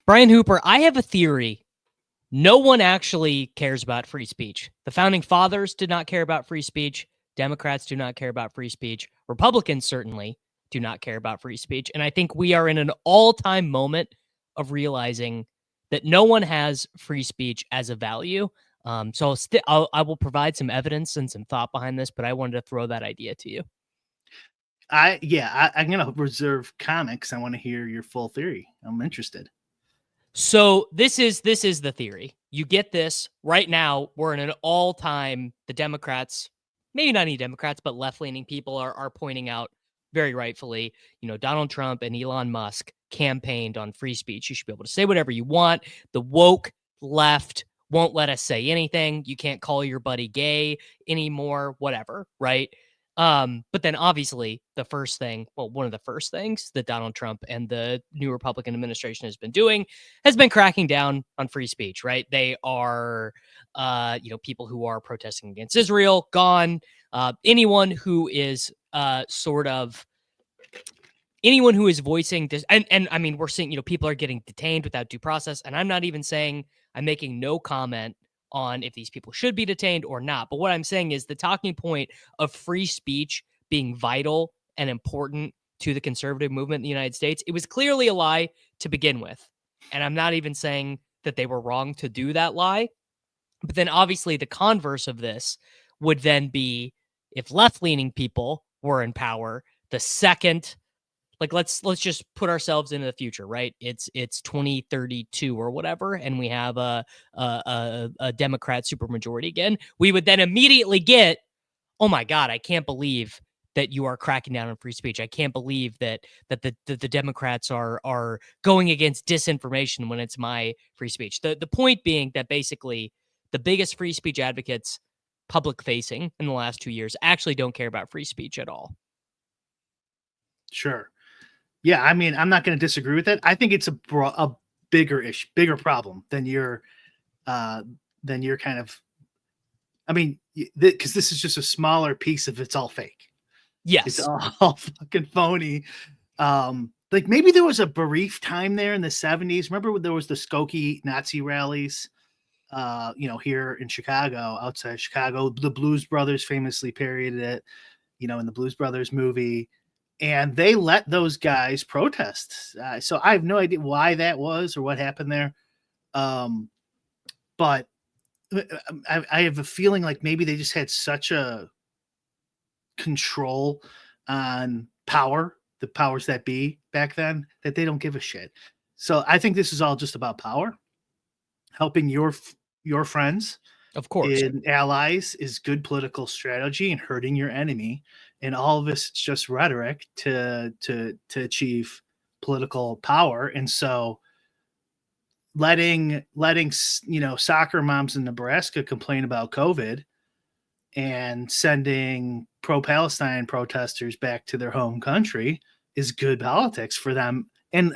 Brian Hooper, I have a theory. No one actually cares about free speech. The founding fathers did not care about free speech. Democrats do not care about free speech. Republicans certainly do not care about free speech. And I think we are in an all-time moment of realizing that no one has free speech as a value. So I will provide some evidence and some thought behind this, but I wanted to throw that idea to you. I'm gonna reserve comments. I want to hear your full theory. I'm interested. So this is the theory. You get this right now. We're in an all-time. The Democrats, maybe not any Democrats, but left-leaning people are pointing out very rightfully. Donald Trump and Elon Musk campaigned on free speech. You should be able to say whatever you want. The woke left won't let us say anything. You can't call your buddy gay anymore. Whatever, right? But then obviously one of the first things that Donald Trump and the new Republican administration has been doing has been cracking down on free speech, right? They are, people who are protesting against Israel, gone. Anyone who is anyone who is voicing this, and I mean, we're seeing, people are getting detained without due process. And I'm not even saying, I'm making no comment on if these people should be detained or not. But what I'm saying is the talking point of free speech being vital and important to the conservative movement in the United States, it was clearly a lie to begin with. And I'm not even saying that they were wrong to do that lie. But then obviously the converse of this would then be if left-leaning people were in power, the second, like let's just put ourselves into the future, right? It's 2032 or whatever, and we have a Democrat supermajority again. We would then immediately get, oh my God, I can't believe that you are cracking down on free speech. I can't believe that the Democrats are going against disinformation when it's my free speech. The point being that basically the biggest free speech advocates public facing in the last 2 years actually don't care about free speech at all. Sure. Yeah, I mean, I'm not going to disagree with it. I think it's a bigger problem than your kind of. I mean, because this is just a smaller piece of it's all fake. Yes, it's all fucking phony. Like maybe there was a brief time there in the 70s. Remember when there was the Skokie Nazi rallies? Here in Chicago, outside Chicago, the Blues Brothers famously parodied it. In the Blues Brothers movie. And they let those guys protest. So I have no idea why that was or what happened there. But I have a feeling like maybe they just had such a control on power, the powers that be back then, that they don't give a shit. So I think this is all just about power. Helping your friends, of course, and allies is good political strategy, and hurting your enemy. And all of this, it's just rhetoric to achieve political power. And so letting soccer moms in Nebraska complain about COVID and sending pro-Palestine protesters back to their home country is good politics for them. And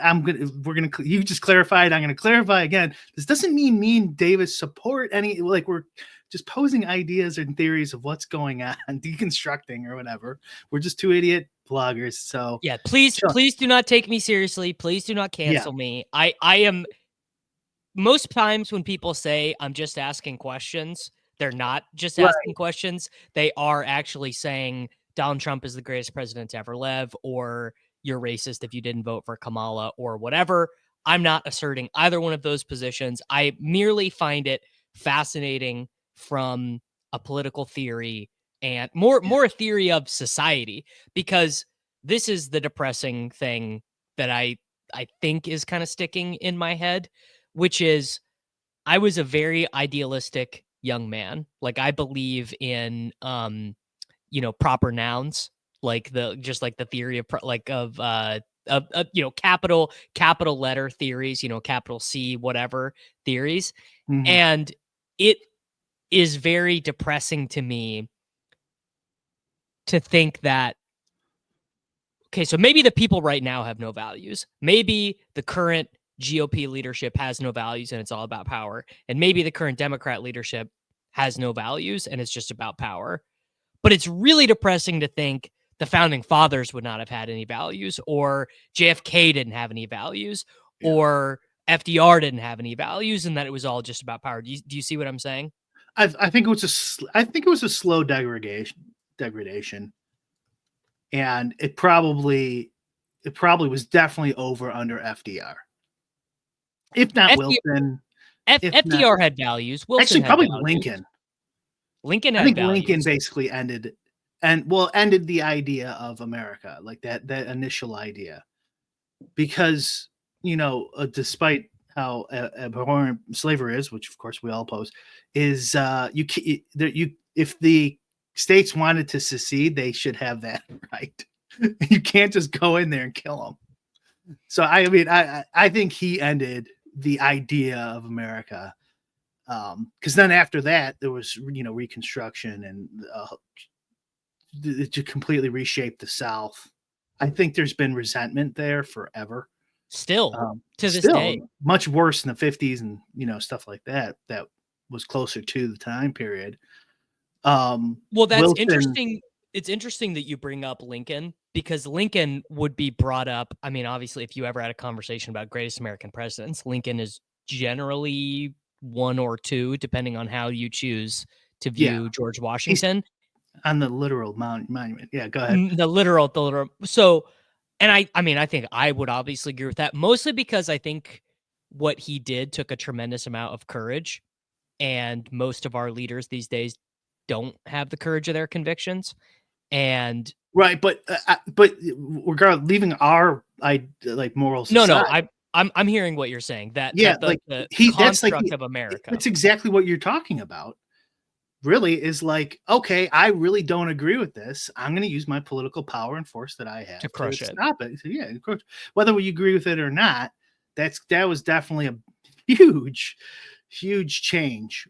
you just clarified, I'm going to clarify again. This doesn't mean me and Davis support any, like we're just posing ideas and theories of what's going on, deconstructing or whatever. We're just two idiot bloggers. So yeah, please do not take me seriously. Please do not cancel me. I am, most times when people say I'm just asking questions, they're not just asking questions. They are actually saying Donald Trump is the greatest president to ever live, or you're racist if you didn't vote for Kamala or whatever. I'm not asserting either one of those positions. I merely find it fascinating from a political theory and more a theory of society, because this is the depressing thing that I think is kind of sticking in my head, which is I was a very idealistic young man. Like I believe in proper nouns, like the theory of capital letter theories, capital C whatever theories. Mm-hmm. And it is very depressing to me to think that, okay, so maybe the people right now have no values. Maybe the current GOP leadership has no values and it's all about power. And maybe the current Democrat leadership has no values and it's just about power. But it's really depressing to think the founding fathers would not have had any values, or JFK didn't have any values, or FDR didn't have any values and that it was all just about power. Do you see what I'm saying? I think it was a slow degradation, and it probably was definitely over under FDR, if not FDR, Wilson, if not FDR had values. Wilson actually had probably values. Lincoln. Lincoln I had think Lincoln values. basically ended the idea of America, like that initial idea, because despite how abhorrent slavery is, which of course we all oppose, is you if the states wanted to secede, they should have that right. You can't just go in there and kill them. So I mean, I think he ended the idea of America, because then after that there was Reconstruction and to completely reshape the South. I think there's been resentment there forever. Still to this day. Still much worse in the 50s and stuff like that. That was closer to the time period. Well, that's Wilson, interesting. It's interesting that you bring up Lincoln because Lincoln would be brought up. I mean, obviously, if you ever had a conversation about greatest American presidents, Lincoln is generally one or two, depending on how you choose to yeah, view George he's Washington. on the literal monument. Yeah, go ahead. The literal. So, and I mean, I think I would obviously agree with that, mostly because I think what he did took a tremendous amount of courage, and most of our leaders these days don't have the courage of their convictions. And Right, but regardless, leaving our like morals no, aside, no, I'm hearing what you're saying, that yeah, the like the that's like construct of America that's exactly what you're talking about. Really, is like, okay, I really don't agree with this. I'm going to use my political power and force that I to have to crush it. stop it. So, yeah, of course, whether you agree with it or not, that was definitely a huge, huge change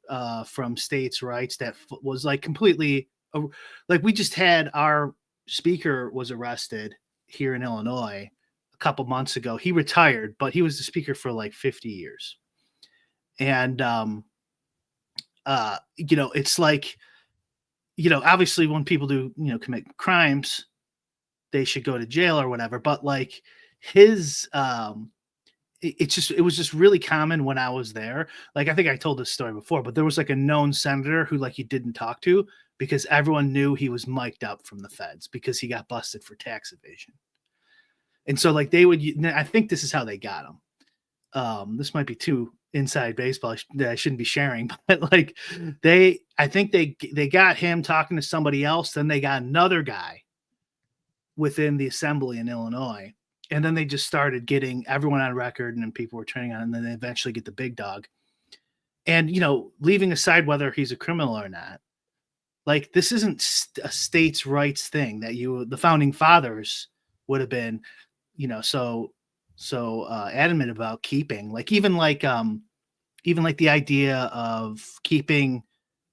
from states' rights. That was like completely, like we just had our speaker was arrested here in Illinois a couple months ago. He retired, but he was the speaker for like 50 years, and it's like, obviously when people do, commit crimes, they should go to jail or whatever. But like his, it was just really common when I was there. Like, I think I told this story before, but there was like a known senator who like you didn't talk to because everyone knew he was mic'd up from the feds because he got busted for tax evasion. And so like I think this is how they got him. This might be too inside baseball that I shouldn't be sharing, but like I think they got him talking to somebody else, then they got another guy within the assembly in Illinois, and then they just started getting everyone on record, and then people were turning on, and then they eventually get the big dog. And leaving aside whether he's a criminal or not, like this isn't a states' rights thing that the founding fathers would have been, so adamant about keeping, like even like the idea of keeping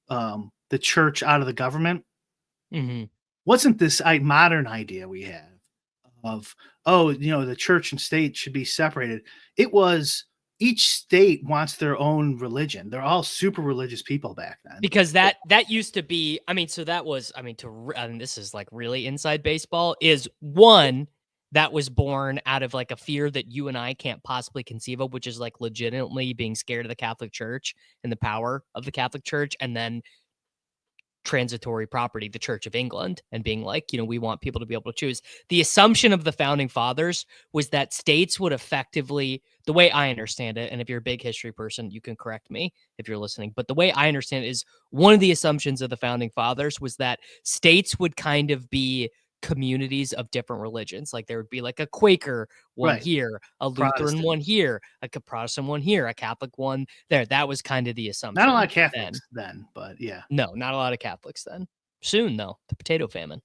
the church out of the government. Mm-hmm. Wasn't this modern idea we have of, the church and state should be separated? It was each state wants their own religion. They're all super religious people back then. Because that used to be, I mean, so that was, I mean, this is like really inside baseball, is one that was born out of like a fear that you and I can't possibly conceive of, which is like legitimately being scared of the Catholic Church and the power of the Catholic Church, and then transitory property, the Church of England, and being like, we want people to be able to choose. The assumption of the founding fathers was that states would effectively, the way I understand it, and if you're a big history person, you can correct me if you're listening, but the way I understand it is one of the assumptions of the founding fathers was that states would kind of be communities of different religions. Like there would be like a Quaker one Right. here, a Lutheran Protestant. one here, a Protestant one here, a Catholic one there. That was kind of the Not a lot assumption of Catholics then. then, but yeah. No, not a lot of Catholics then. Soon, though, the potato famine.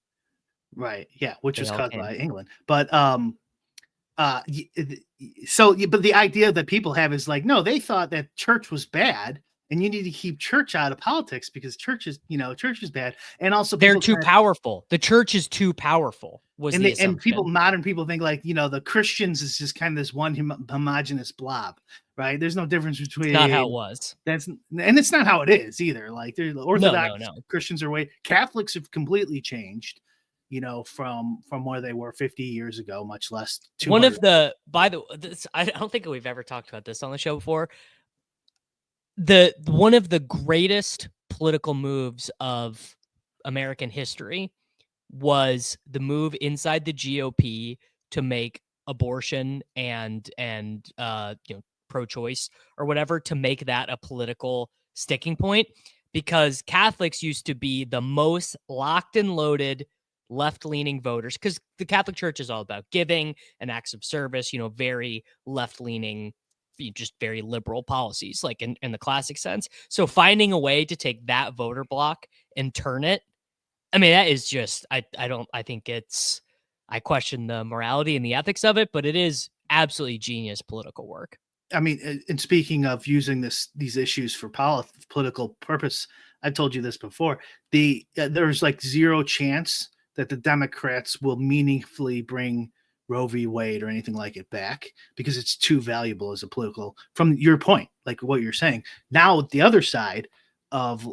Right. Yeah. Which They was all caused came. by England. But but the idea that people have is like, no, they thought that church was bad and you need to keep church out of politics because church is bad. And also They're people too kind of, powerful. The church is too powerful, was the and assumption. modern people think like, the Christians is just kind of this one homogenous blob, right? There's no difference It's not how it between was. and it's not how it is either. Like, the No, Orthodox no, no. Christians are Catholics have completely changed. from where they were 50 years ago, much less One 200. of the, by the, this, I don't think we've ever talked about this on the show before. One of the greatest political moves of American history was the move inside the GOP to make abortion and pro-choice or whatever, to make that a political sticking point, because Catholics used to be the most locked and loaded left-leaning voters, because the Catholic Church is all about giving and acts of service, very left-leaning, just very liberal policies, like in the classic sense. So finding a way to take that voter block and turn it, I mean, that is just, I think I question the morality and the ethics of it, but it is absolutely genius political work. I mean, and speaking of using these issues for political purpose, I've told you this before. There's like zero chance that the Democrats will meaningfully bring Roe v. Wade or anything like it back, because it's too valuable as a political, from your point, like what you're saying. Now, the other side of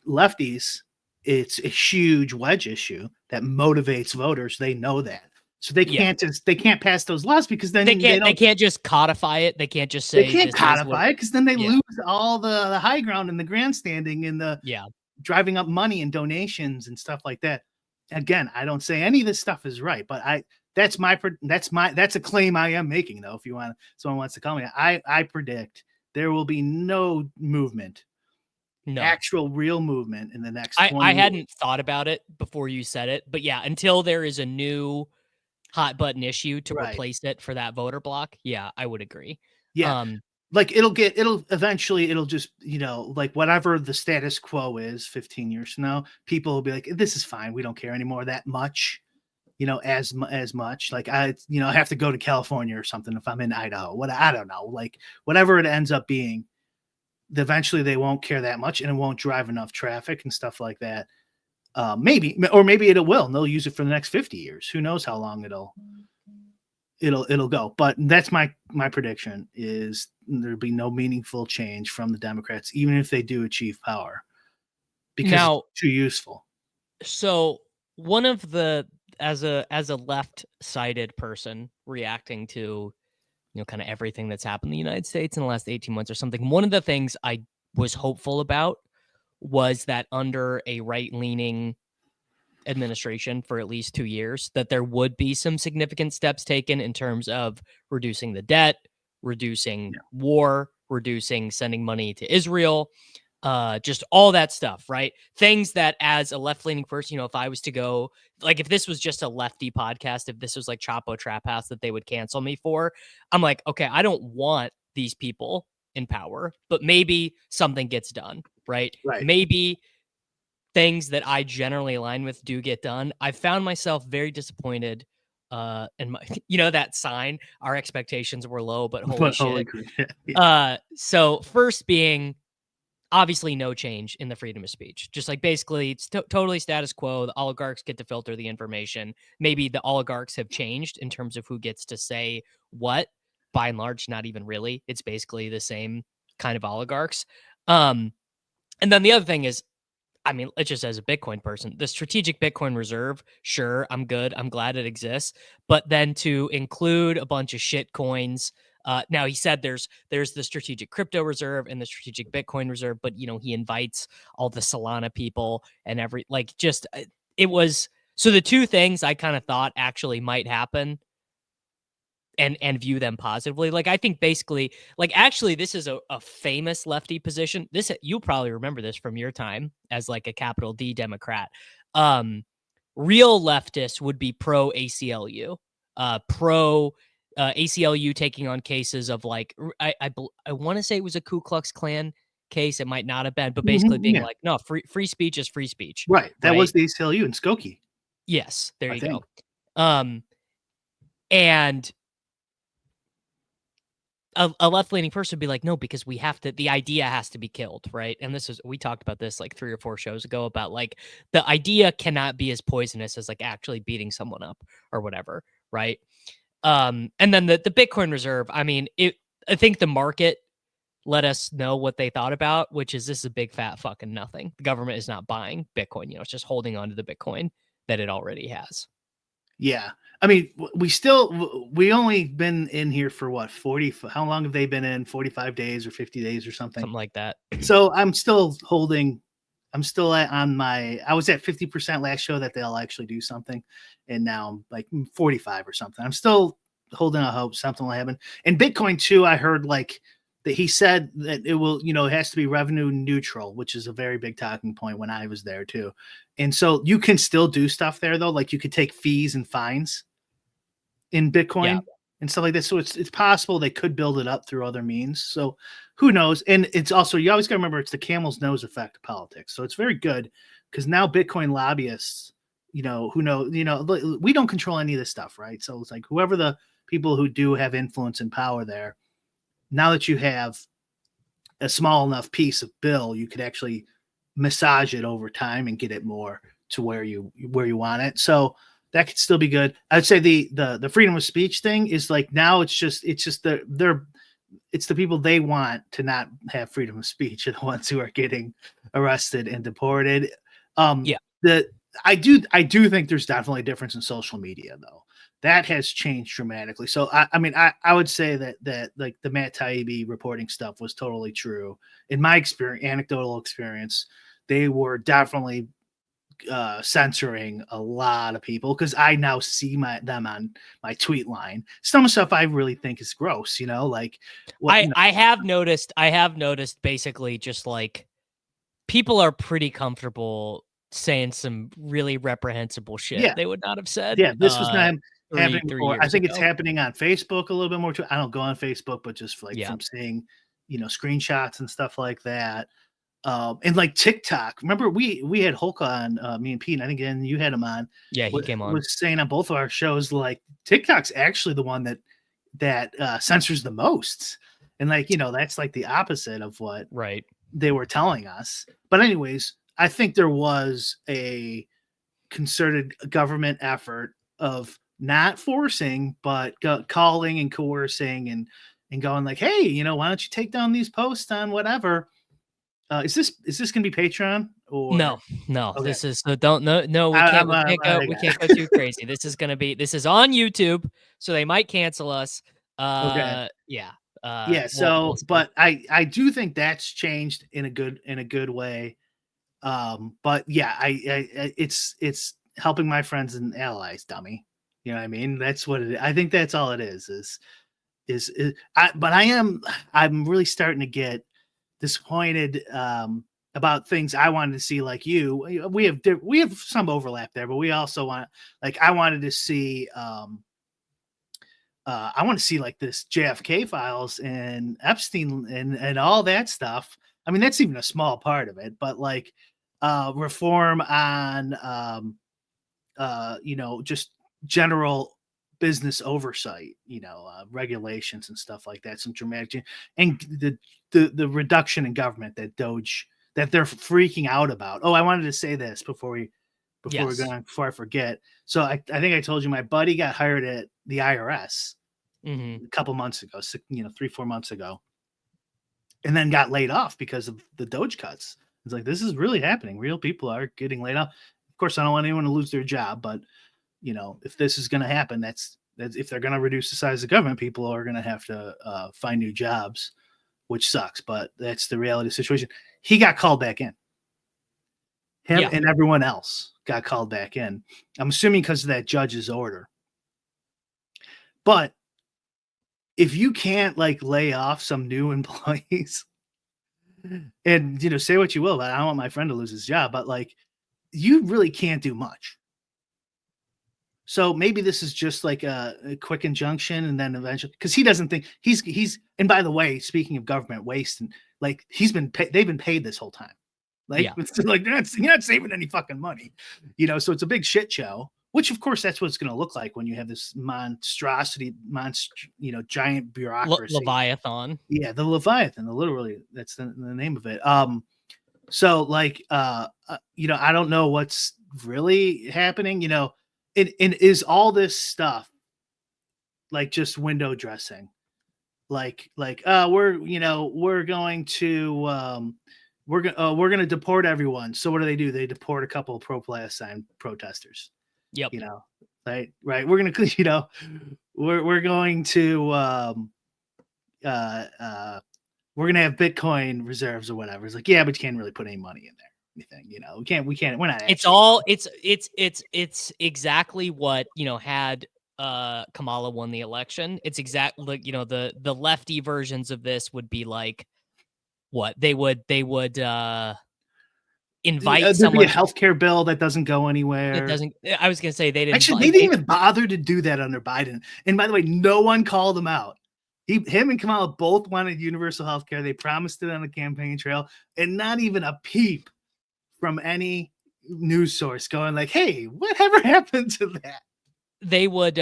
lefties, it's a huge wedge issue that motivates voters. They know that. So they can't pass those laws, because then they can't just codify it. They can't just say they can't codify it, because then they lose all the high ground and the grandstanding and the driving up money and donations and stuff like that. Again, I don't say any of this stuff is right, but that's a claim I am making, though. If someone wants to call me, I predict there will be no movement. No actual real movement in the next 20 years. I hadn't thought about it before you said it, but yeah, until there is a new hot button issue to replace it for that voter block, yeah, I would agree. Yeah. Like it'll just, like whatever the status quo is 15 years from now, people will be like, this is fine. We don't care anymore that much, as much. Like I have to go to California or something if I'm in Idaho. I don't know. Like whatever it ends up being, eventually they won't care that much, and it won't drive enough traffic and stuff like that. Maybe it will, and they'll use it for the next 50 years. Who knows how long it'll go. But that's my prediction, is there'll be no meaningful change from the Democrats, even if they do achieve power, because it's too useful. So one of the, as a left-sided person reacting to kind of everything that's happened in the United States in the last 18 months or something, one of the things I was hopeful about was that under a right-leaning administration for at least 2 years, that there would be some significant steps taken in terms of reducing the debt, reducing war, reducing sending money to Israel, just all that stuff, right? Things that, as a left-leaning person, if I was to go, like if this was just a lefty podcast, if this was like Chapo Trap House that they would cancel me for, I'm like, okay, I don't want these people in power, but maybe something gets done, right? Maybe things that I generally align with do get done. I found myself very disappointed. And my, that sign, our expectations were low, but holy shit. So first being, obviously no change in the freedom of speech. Just like basically it's totally status quo. The oligarchs get to filter the information. Maybe the oligarchs have changed in terms of who gets to say what. By and large, not even really. It's basically the same kind of oligarchs. And then the other thing is, I mean, it's just as a Bitcoin person, the strategic Bitcoin reserve, sure, I'm good. I'm glad it exists. But then to include a bunch of shit coins. Now he said there's the strategic crypto reserve and the strategic Bitcoin reserve, but he invites all the Solana people and it was, so the two things I kind of thought actually might happen and view them positively. Like, I think basically, like, actually, this is a famous lefty position. This, you'll probably remember this from your time as like a capital D Democrat. Real leftists would be pro ACLU, pro ACLU taking on cases of like, I want to say it was a Ku Klux Klan case. It might not have been, but basically being like, no, free speech is free speech. Right. That was the ACLU in Skokie. Yes. There you go. And a left-leaning person would be like, no, because we have to, the idea has to be killed, right? And we talked about this like 3 or 4 shows ago about like the idea cannot be as poisonous as like actually beating someone up or whatever, right? And then the Bitcoin reserve, I mean, I think the market let us know what they thought about, which is this is a big fat fucking nothing. The government is not buying Bitcoin, it's just holding on to the Bitcoin that it already has. Yeah. I mean, we only been in here for what, 40, how long have they been in? 45 days or 50 days or something. Something like that. So I'm still on my, I was at 50% last show that they'll actually do something. And now I'm like 45 or something. I'm still holding a hope something will happen. And Bitcoin too, I heard like that he said that it will, it has to be revenue neutral, which is a very big talking point when I was there too. And so you can still do stuff there though. Like you could take fees and fines in Yeah. Bitcoin and stuff like that. So it's possible they could build it up through other means. So who knows? And it's also, you always got to remember, it's the camel's nose effect of politics. So it's very good because now Bitcoin lobbyists, who know, we don't control any of this stuff, right? So it's like whoever the people who do have influence and power there, now that you have a small enough piece of bill, you could actually massage it over time and get it more to where you want it. So that could still be good. I'd say the freedom of speech thing is like now it's just it's the people they want to not have freedom of speech are the ones who are getting arrested and deported. Yeah. I do think there's definitely a difference in social media though. That has changed dramatically. So I mean I would say that like the Matt Taibbi reporting stuff was totally true. In my experience, anecdotal experience, they were definitely censoring a lot of people because I now see them on my tweet line. Some stuff I really think is gross, like what I have noticed basically just like people are pretty comfortable saying some really reprehensible shit yeah, they would not have said yeah. This was not happening three before. I years think it's ago. happening on Facebook a little bit more too. I don't go on Facebook, but just like Yeah. from seeing, screenshots and stuff like that. And like TikTok. Remember we had Hulk on, me and Pete, and I think and you had him on. Yeah, he came on. Was saying on both of our shows like TikTok's actually the one that censors the most, and like that's like the opposite of what Right. they were telling us. But anyways, I think there was a concerted government effort of not forcing, but calling and coercing and going like, hey, why don't you take down these posts on whatever? Is this gonna be Patreon or No, no, okay? this is so don't no, we can't go too crazy. This is on YouTube, so they might cancel us. Okay. Yeah. Yeah. We'll So, see. but I do think that's changed in a good way. But yeah, it's helping my friends and allies, dummy. You know what I mean? That's what it is. I think that's all it but I'm really starting to get disappointed about things I wanted to see like you. We have some overlap there, but we also want like I wanted to see I want to see like this JFK files and Epstein and all that stuff. I mean, that's even a small part of it, but like reform on just general business oversight, regulations and stuff like that, some dramatic and the reduction in government that Doge that they're freaking out about. Oh, I wanted to say this Yes. before I forget. So I think I told you my buddy got hired at the IRS Hmm. a couple months ago, 3-4 months ago, and then got laid off because of the Doge cuts. It's like this is really happening. Real people are getting laid off. Of course, I don't want anyone to lose their job, but if this is going to happen, that's if they're going to reduce the size of government, people are going to have to find new jobs, which sucks. But that's the reality of the situation. He got called back in. Him Yeah. and everyone else got called back in. I'm assuming because of that judge's order. But if you can't like lay off some new employees and say what you will, but I don't want my friend to lose his job, but like you really can't do much. So maybe this is just like a quick injunction, and then eventually, because he doesn't think he's. And by the way, speaking of government waste, and like they've been paid this whole time. Like Yeah. it's like you're not saving any fucking money, So it's a big shit show. Which of course that's what it's going to look like when you have this monstrosity, giant bureaucracy. Leviathan. Yeah, the Leviathan, literally that's the name of it. So like I don't know what's really happening, and is all this stuff like just window dressing? Like we're going to we're gonna deport everyone. So what do? They deport a couple of pro-Palestine protesters. Yep. You know, right. We're gonna we're going to uh uh we're gonna have Bitcoin reserves or whatever. It's like, yeah, but you can't really put any money in there. Anything, we're not It's actually. all it's exactly what, had Kamala won the election. It's exactly like, the lefty versions of this would be like what they would invite There'd be a someone healthcare bill that doesn't go that anywhere. doesn't I was gonna say they'd Actually, they invite didn't even bother to do that under Biden. And by the way, no one called him out. Him and Kamala both wanted universal health care. They promised it on the campaign trail, and not even a peep from any news source going like, "Hey, whatever happened to that?" they would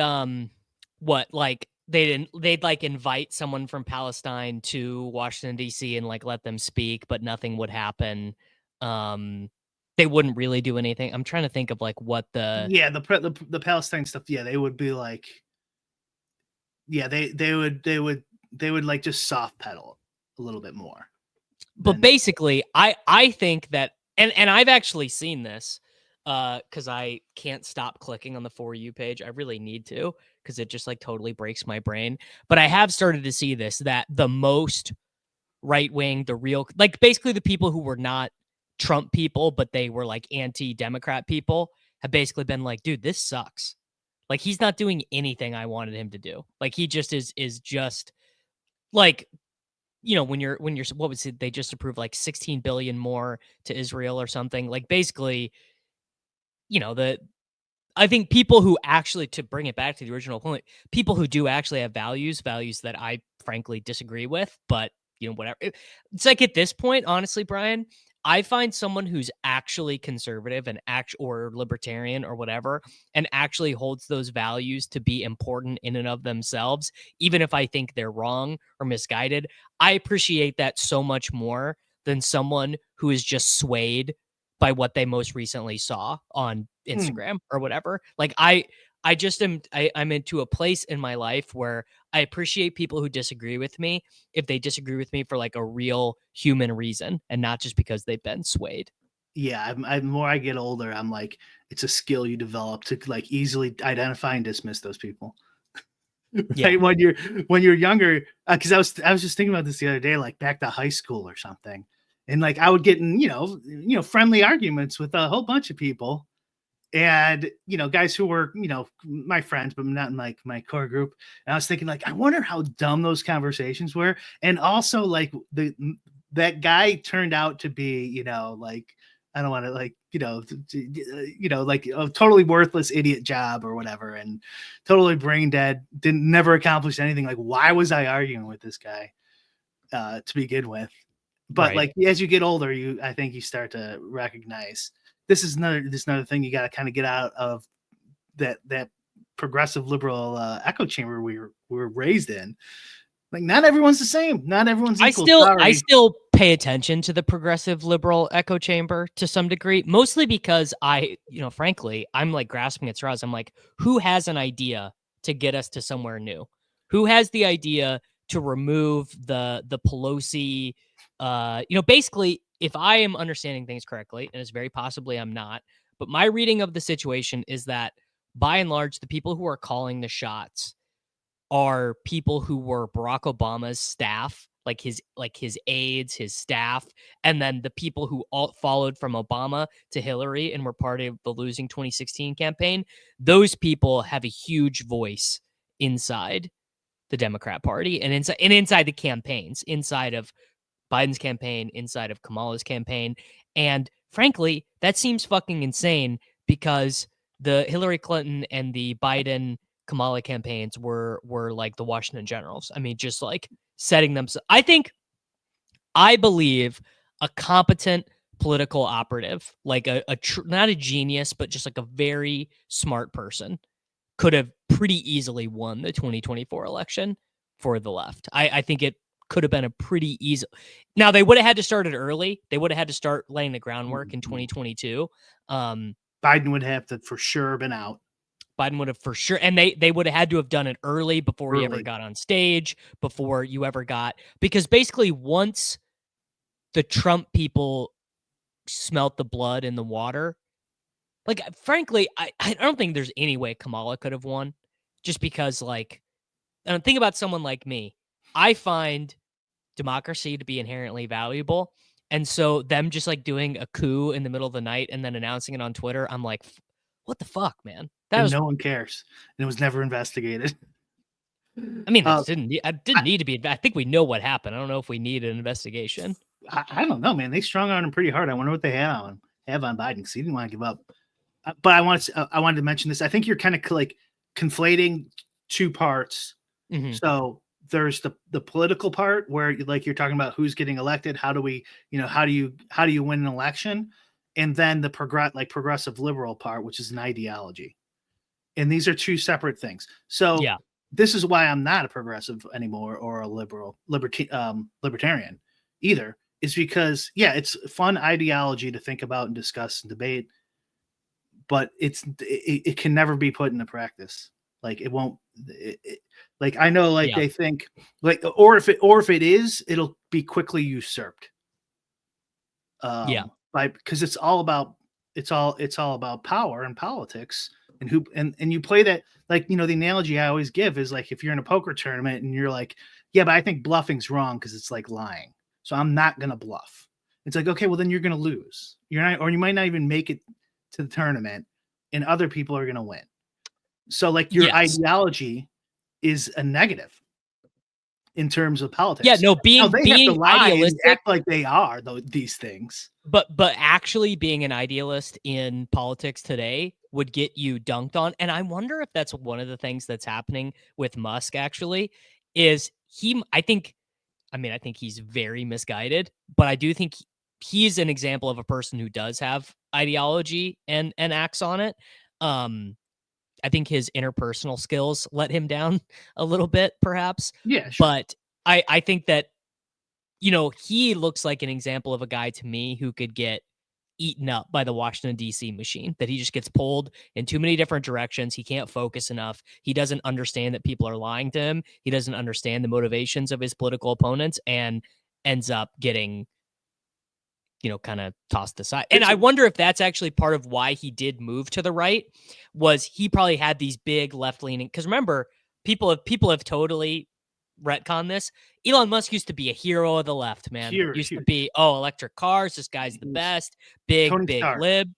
what like they'd like invite someone from Palestine to Washington DC and like let them speak, but nothing would happen. Um they wouldn't really do anything. I'm trying to think of like what the Yeah, the Palestine stuff. Yeah, they would be like, yeah, they would like just soft pedal a little bit more but than. basically I think that and I've actually seen this cuz I can't stop clicking on the For You page. I really need to cuz it just like totally breaks my brain. But I have started to see this that the most right wing, the real like basically the people who were not Trump people but they were like anti-democrat people have basically been like, dude, this sucks. Like he's not doing anything I wanted him to do. Like he just is just like when you're what was it? They just approved like 16 billion more to Israel or something. Like basically, the I think people who actually to bring it back to the original point, people who do actually have values that I frankly disagree with, but whatever. It's like at this point, honestly, Brian, I find someone who's actually conservative and or libertarian or whatever, and actually holds those values to be important in and of themselves, even if I think they're wrong or misguided. I appreciate that so much more than someone who is just swayed by what they most recently saw on Hmm. Instagram or whatever. Like I just I'm into a place in my life where I appreciate people who disagree with me if they disagree with me for like a real human reason and not just because they've been swayed. Yeah, I'm more I get older, I'm like, it's a skill you develop to like easily identify and dismiss those people. Yeah. Right, when you're younger, because I was just thinking about this the other day, like back to high school or something, and like I would get in, friendly arguments with a whole bunch of people, and guys who were my friends, but not in like my core group. And I was thinking like, I wonder how dumb those conversations were, and also like that guy turned out to be like I don't want to like like a totally worthless idiot job or whatever, and totally brain dead, didn't never accomplish anything. Like, why was I arguing with this guy to begin with? But Right. like as you get older, I think you start to recognize this another thing you got to kind of get out of that progressive liberal echo chamber we were raised in. Like, not everyone's the same. Not everyone's I equal. still I Sorry. still pay attention to the progressive liberal echo chamber to some degree, mostly because frankly, I'm like grasping at straws. I'm like, who has an idea to get us to somewhere new? Who has the idea to remove the Pelosi basically if I am understanding things correctly, and it's very possibly I'm not, but my reading of the situation is that by and large the people who are calling the shots are people who were Barack Obama's staff, like his aides, his staff, and then the people who all followed from Obama to Hillary and were part of the losing 2016 campaign. Those people have a huge voice inside the Democrat Party and inside the campaigns, inside of Biden's campaign, inside of Kamala's campaign. And frankly, that seems fucking insane because the Hillary Clinton and the Biden Kamala campaigns were like the Washington Generals. I mean, just like setting them. I believe a competent political operative, like not a genius, but just like a very smart person, could have pretty easily won the 2024 election for the left. I think it could have been a pretty easy. Now they would have had to start it early. They would have had to start laying the groundwork in 2022. Um, Biden would have to for sure been out Biden would have for sure, and they would have had to have done it early before he ever early. got on stage, before you ever got because basically once the Trump people smelt the blood in the water. Like, frankly, I don't think there's any way Kamala could have won, just because, like, and think about someone like me. I find democracy to be inherently valuable, and so them just like doing a coup in the middle of the night and then announcing it on Twitter, I'm like, what the fuck, man? That And was. no one cares, and it was never investigated. I mean, Uh, I didn't need to be. I think we know what happened. I don't know if we need an investigation. I don't know, man. They strung on him pretty hard. I wonder what they have on Biden because he didn't want to give up. But I wanted to mention this. I think you're kind of like conflating two parts. Mhm. So there's the political part where like you're talking about who's getting elected, how do we, how do you win an election, and then the progressive liberal part, which is an ideology. And these are two separate things. So Yeah. this is why I'm not a progressive anymore or a libertarian either. Is because it's fun ideology to think about and discuss and debate, but it can never be put into practice. Like it won't. Like I know, like Yeah. they think, like or if it is, it'll be quickly usurped. Yeah. By because it's all about power and politics and who and you play that like the analogy I always give is like if you're in a poker tournament and you're like, yeah, but I think bluffing's wrong because it's like lying, so I'm not gonna bluff. It's like, okay, well then you're gonna lose. You're not, or you might not even make it to the tournament, and other people are gonna win. So like your Yes. ideology is a negative in terms of Yeah. politics. No, Now being they have to being lie and idealistic, act like they are these things. but actually being an idealist in politics today would get you dunked on. And I wonder if that's one of the things that's happening with Musk. Actually, is he? I think he's very misguided, but I do think he's an example of a person who does have ideology and acts on it. I think his interpersonal skills let him down a little bit, perhaps. Yeah, sure. But I think that, he looks like an example of a guy to me who could get eaten up by the Washington, D.C. machine, that he just gets pulled in too many different directions. He can't focus enough. He doesn't understand that people are lying to him. He doesn't understand the motivations of his political opponents and ends up getting, kind of tossed aside. And It's I wonder if that's actually part of why he did move to the right, was he probably had these big left-leaning, because remember, people have totally retconned this. Elon Musk used to be a hero of the left, man. Used to huge. be, oh, electric cars, this guy's the best, big, Tony big Stark. lib.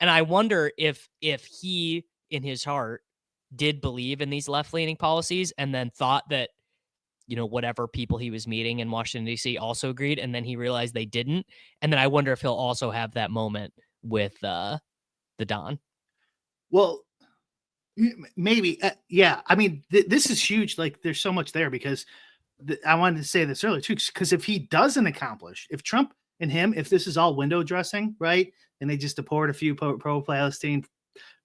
And I wonder if he, in his heart, did believe in these left-leaning policies and then thought that, whatever people he was meeting in Washington, D.C. also agreed. And then he realized they didn't. And then I wonder if he'll also have that moment with the Don. Well, maybe. Yeah. I mean, this is huge. Like, there's so much there because I wanted to say this earlier too. Because if he doesn't accomplish, if Trump and him, if this is all window dressing, right, and they just deport a few pro-Palestine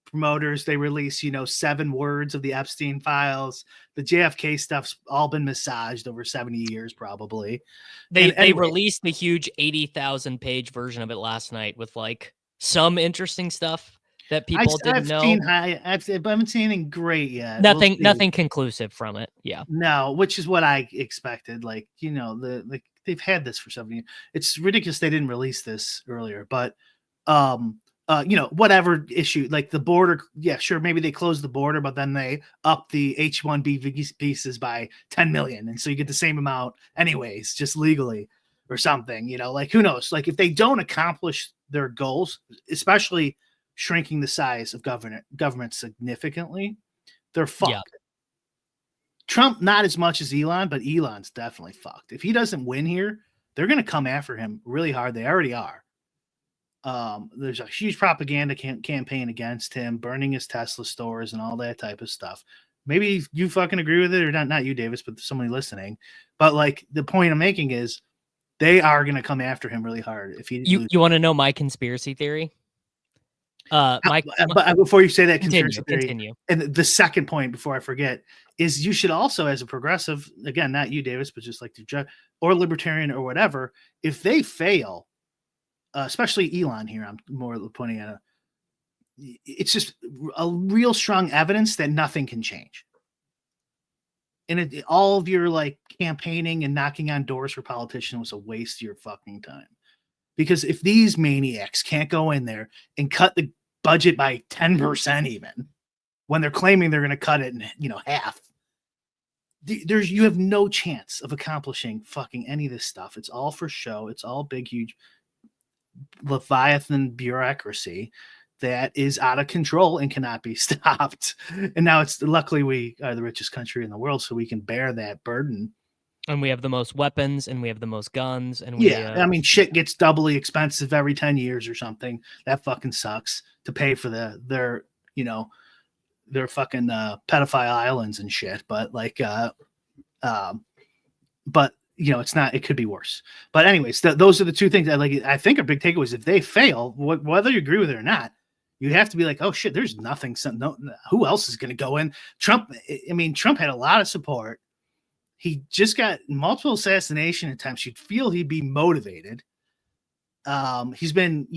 promoters, they release 7 words of the Epstein files, the JFK stuff's all been massaged over 70 years probably. They And anyway, released the huge 80,000 page version of it last night with like some interesting stuff that people didn't I've know. seen I haven't seen anything great yet. We'll Nothing see. conclusive from it. Yeah. No, which is what I expected. Like, they've had this for 7 years. It's ridiculous they didn't release this earlier, but whatever issue, like the border, yeah, sure, maybe they closed the border, but then they up the H-1B visas by 10 million. And so you get the same amount anyways, just legally or something, like who knows? Like if they don't accomplish their goals, especially shrinking the size of government significantly, they're fucked. Yeah. Trump, not as much as Elon, but Elon's definitely fucked. If he doesn't win here, they're going to come after him really hard. They already are. There's a huge propaganda campaign against him, burning his Tesla stores and all that type of stuff. Maybe you fucking agree with it, or not you, Davis, but somebody listening. But like the point I'm making is they are going to come after him really hard if he. You want to know my conspiracy theory? But before you say that conspiracy theory, continue. and the second point before I forget is you should also, as a progressive, again, not you, Davis, but just like the judge or libertarian or whatever, if they fail, especially Elon here, I'm more pointing at it's just a real strong evidence that nothing can change. And all of your like campaigning and knocking on doors for politicians was a waste of your fucking time. Because if these maniacs can't go in there and cut the budget by 10% even, when they're claiming they're going to cut it in, half, you have no chance of accomplishing fucking any of this stuff. It's all for show. It's all big, huge Leviathan bureaucracy that is out of control and cannot be stopped. And now luckily we are the richest country in the world, so we can bear that burden. And we have the most weapons, and we have the most guns, and I mean, shit gets doubly expensive every 10 years or something. That fucking sucks to pay for their fucking pedophile islands and shit. But like, it's not. It could be worse. But anyways, those are the two things I think are big takeaways. If they fail, whether you agree with it or not, you have to be like, oh shit, there's nothing. Who else is going to go in? Trump. I mean, Trump had a lot of support. He just got multiple assassination attempts. You'd feel he'd be motivated. He's been,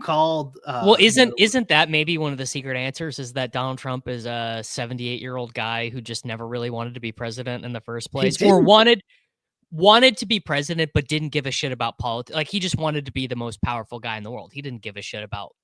called. Well, isn't that maybe one of the secret answers? Is that Donald Trump is a 78-year-old guy who just never really wanted to be president in the first place, or wanted to be president but didn't give a shit about politics. Like, he just wanted to be the most powerful guy in the world. He didn't give a shit about.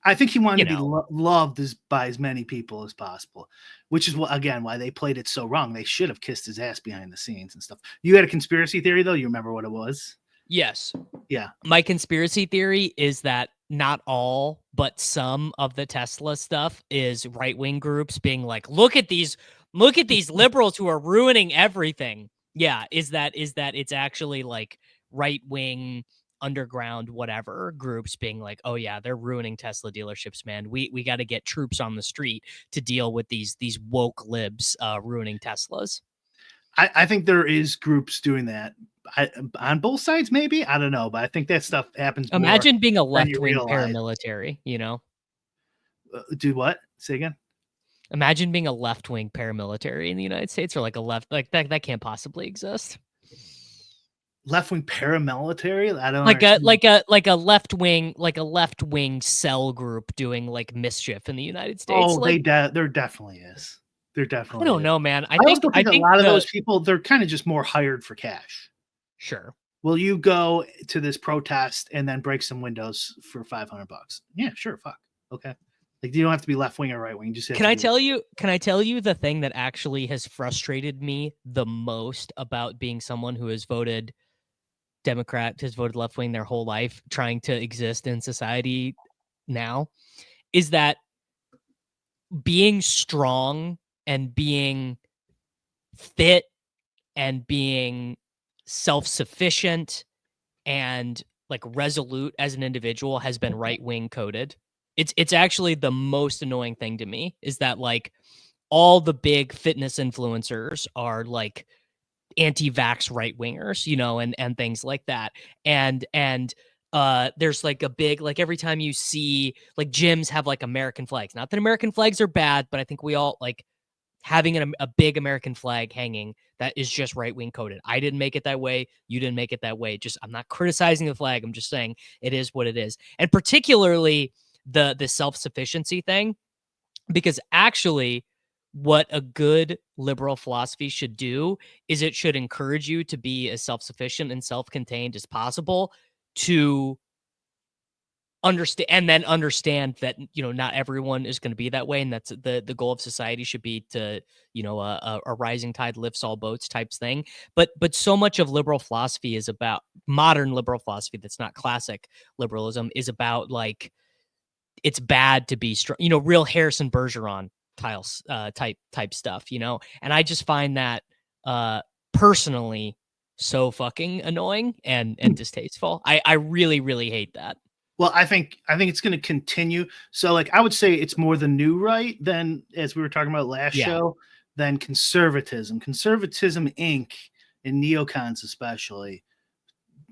I think he wanted to be loved by as many people as possible, which is why they played it so wrong. They should have kissed his ass behind the scenes and stuff. You had a conspiracy theory, though? You remember what it was? Yes. Yeah. My conspiracy theory is that not all, but some of the Tesla stuff is right-wing groups being like, look at these liberals who are ruining everything. Yeah. Is that it's actually like right-wing underground whatever groups being like, oh yeah, they're ruining Tesla dealerships, man. We got to get troops on the street to deal with these woke libs ruining Teslas. I think there is groups doing that on both sides, maybe. I don't know, but I think that stuff happens. Imagine being a left-wing paramilitary, Do what? Say again? Imagine being a left-wing paramilitary in the United States, or like a left, like that can't possibly exist. Left-wing paramilitary? I don't like a left-wing cell group doing like mischief in the United States. Oh, there definitely is. There definitely. I don't know, man. I think a lot of those people, they're kind of just more hired for cash. Sure. Will you go to this protest and then break some windows for $500? Yeah, sure. Fuck. Okay. Like, you don't have to be left wing or right wing. Just can I tell you the thing that actually has frustrated me the most about being someone who has voted Democrat, has voted left wing their whole life, trying to exist in society now, is that being strong and being fit and being self-sufficient and like resolute as an individual has been right-wing coded. It's actually the most annoying thing to me, is that like all the big fitness influencers are like anti-vax right-wingers, and things like that. And there's like a big, like every time you see like gyms have like American flags. Not that American flags are bad, but I think we all like having a big American flag hanging that is just right-wing coded. I didn't make it that way. You didn't make it that way. Just, I'm not criticizing the flag. I'm just saying it is what it is. And particularly the self-sufficiency thing, because actually what a good liberal philosophy should do is it should encourage you to be as self-sufficient and self-contained as possible, to understand that not everyone is going to be that way, and that's the goal of society should be to a rising tide lifts all boats types thing. But so much of liberal philosophy is about, modern liberal philosophy that's not classic liberalism, is about like it's bad to be strong, real Harrison Bergeron type stuff, and I just find that personally so fucking annoying and distasteful. I really, really hate that. Well, I think it's going to continue. So, like, I would say it's more the new right than, as we were talking about last show, than conservatism. Conservatism Inc. and neocons especially,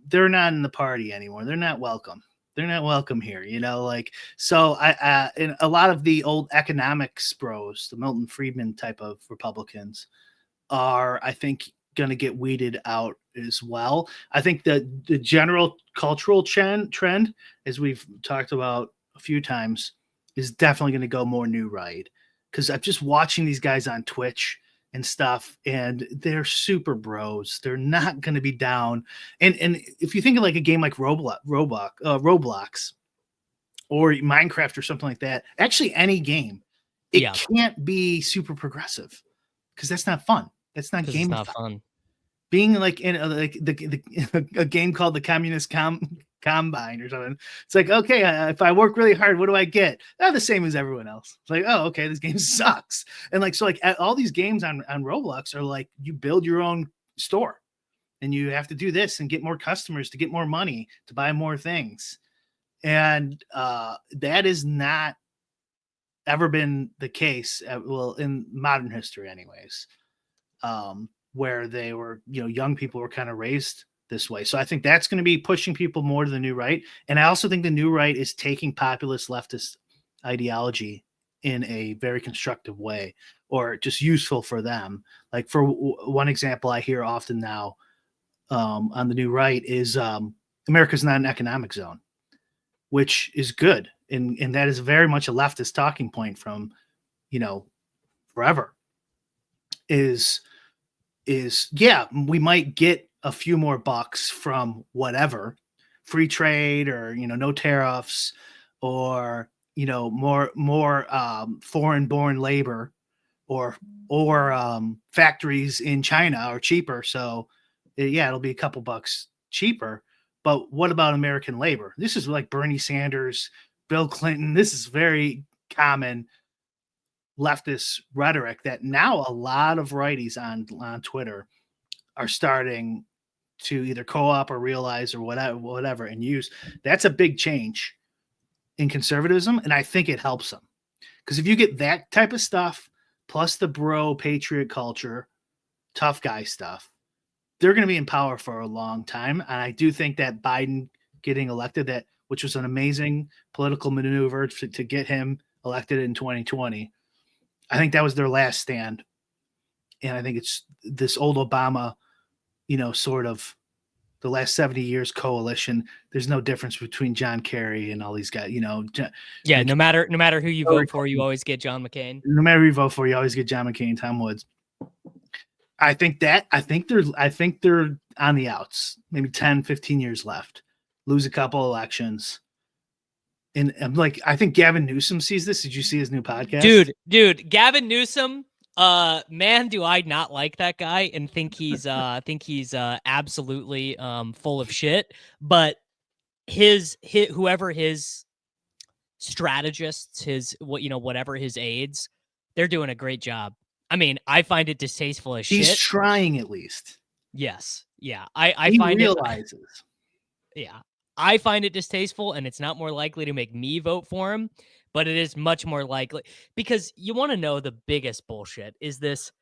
they're not in the party anymore. They're not welcome. They're not welcome here, So in a lot of the old economics bros, the Milton Friedman type of Republicans, are, I think, going to get weeded out as well. I think that the general cultural trend, as we've talked about a few times, is definitely going to go more new right. Because I'm just watching these guys on Twitch and stuff, and they're super bros. They're not going to be down. And if you think of like a game like Roblox or Minecraft or something like that, actually any game, it Yeah, can't be super progressive because that's not fun. That's not because it's not gamified. fun. Being like in a game called the Communist Combine or something, it's like, okay, if I work really hard, what do I get? The same as everyone else. It's like, oh, okay, this game sucks. And like, so like all these games on Roblox are like, you build your own store and you have to do this and get more customers to get more money to buy more things. And that has not ever been the case, well, in modern history anyways. Where they were, young people were kind of raised this way. So I think that's going to be pushing people more to the new right. And I also think the new right is taking populist leftist ideology in a very constructive way, or just useful for them. Like for one example I hear often now on the new right is America's not an economic zone, which is good. And that is very much a leftist talking point from, forever is yeah, we might get a few more bucks from whatever free trade or no tariffs or more foreign born labor or factories in China are cheaper, so yeah, it'll be a couple bucks cheaper. But what about American labor? This is like Bernie Sanders, Bill Clinton. This is very common leftist rhetoric that now a lot of righties on Twitter are starting to either co-op or realize or whatever and use. That's a big change in conservatism, and I think it helps them because if you get that type of stuff plus the bro patriot culture, tough guy stuff, they're going to be in power for a long time. And I do think that Biden getting elected, which was an amazing political maneuver to get him elected in 2020. I think that was their last stand. And I think it's this old Obama, sort of the last 70 years coalition. There's no difference between John Kerry and all these guys, Yeah, like, no matter who you vote for, you always get John McCain. no matter who you vote for, you always get John McCain, Tom Woods. I think they're on the outs, maybe 10, 15 years left, lose a couple elections. And I'm like, I think Gavin Newsom sees this. Did you see his new podcast? Dude, Gavin Newsom, man, do I not like that guy and think he's absolutely full of shit. But his whoever his strategists, whatever his aides, they're doing a great job. I mean, I find it distasteful as He's shit. trying at least. Yes. Yeah. I he find realizes. Yeah. I find it distasteful, and it's not more likely to make me vote for him, but it is much more likely because you want to know the biggest bullshit is this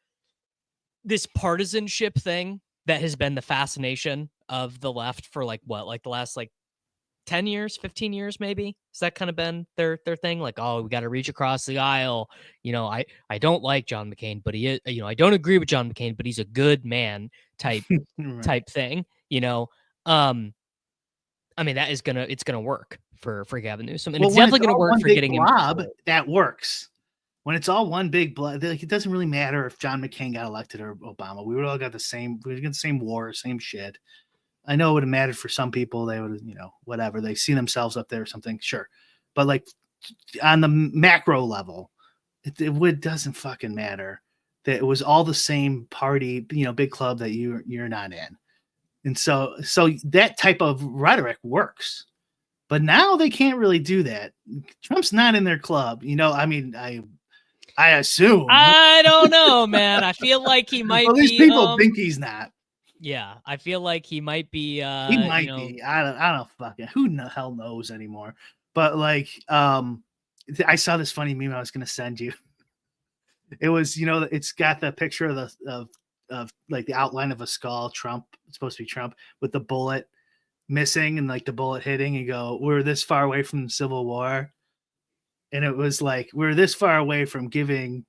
partisanship thing that has been the fascination of the left for like the last 10 years, 15 years maybe. Has that kind of been their thing? Like, oh, we got to reach across the aisle. I don't like John McCain, but he is, I don't agree with John McCain, but he's a good man type Right. thing, um I mean, it's gonna work for Gavin Newsom, and Well, it's when it's definitely gonna all work one for big getting him. blob, that works. When it's all one big blob, like, it doesn't really matter if John McCain got elected or Obama. We would all got the same. We would get the same war, same shit. I know it would have mattered for some people. They would, whatever. They see themselves up there or something, sure. But like on the macro level, it doesn't fucking matter. That it was all the same party, big club that you're not in. And so that type of rhetoric works. But now they can't really do that. Trump's not in their club. I mean, I assume. I don't know, man. I feel like he might Well, these be. people think he's not. Yeah, I feel like he might be. He might be. I don't fucking who the hell knows anymore. But like, I saw this funny meme I was gonna send you. It was, it's got the picture of of like the outline of a skull. Trump. It's supposed to be Trump with the bullet missing and like the bullet hitting. You go, we're this far away from the Civil War, and it was like we're this far away from giving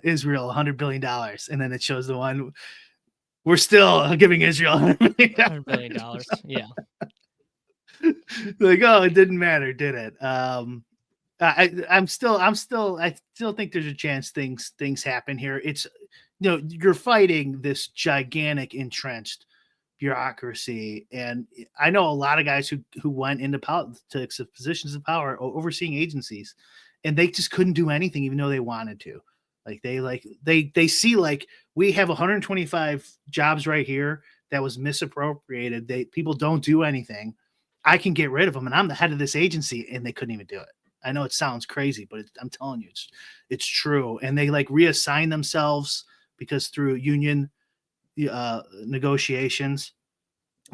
Israel $100 billion, and then it shows the one we're still giving Israel $100 billion. Yeah. Like, oh, it didn't matter, did it? I still think there's a chance things happen here. you're fighting this gigantic entrenched bureaucracy. And I know a lot of guys who went into politics of positions of power overseeing agencies, and they just couldn't do anything even though they wanted to. They see like we have 125 jobs right here that was misappropriated. People don't do anything. I can get rid of them, and I'm the head of this agency, and they couldn't even do it. I know it sounds crazy, but I'm telling you, it's true. And they like reassign themselves because through union negotiations.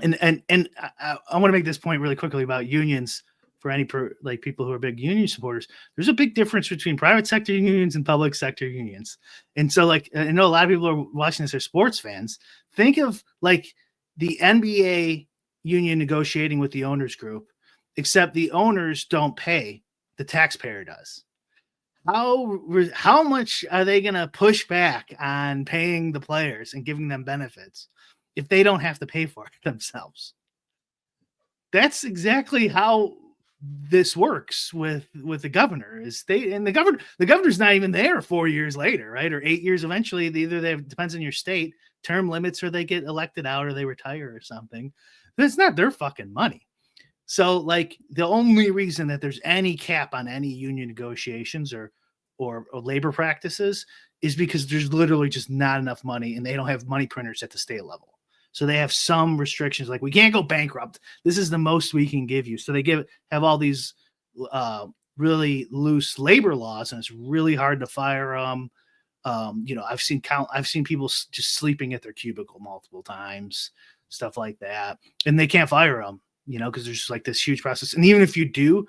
And I want to make this point really quickly about unions for any like people who are big union supporters. There's a big difference between private sector unions and public sector unions. And so like I know a lot of people are watching this are sports fans. Think of like the NBA union negotiating with the owners group, except the owners don't pay, the taxpayer does. How much are they going to push back on paying the players and giving them benefits if they don't have to pay for it themselves? That's exactly how this works with the governor. Is the governor's not even there 4 years later, right? Or 8 years eventually. Depends on your state, term limits, or they get elected out or they retire or something. But it's not their fucking money. So like the only reason that there's any cap on any union negotiations or labor practices is because there's literally just not enough money, and they don't have money printers at the state level. So they have some restrictions, like we can't go bankrupt. This is the most we can give you. So they have all these really loose labor laws, and it's really hard to fire them. I've seen people just sleeping at their cubicle multiple times, stuff like that, and they can't fire them. Because there's just like this huge process. And even if you do,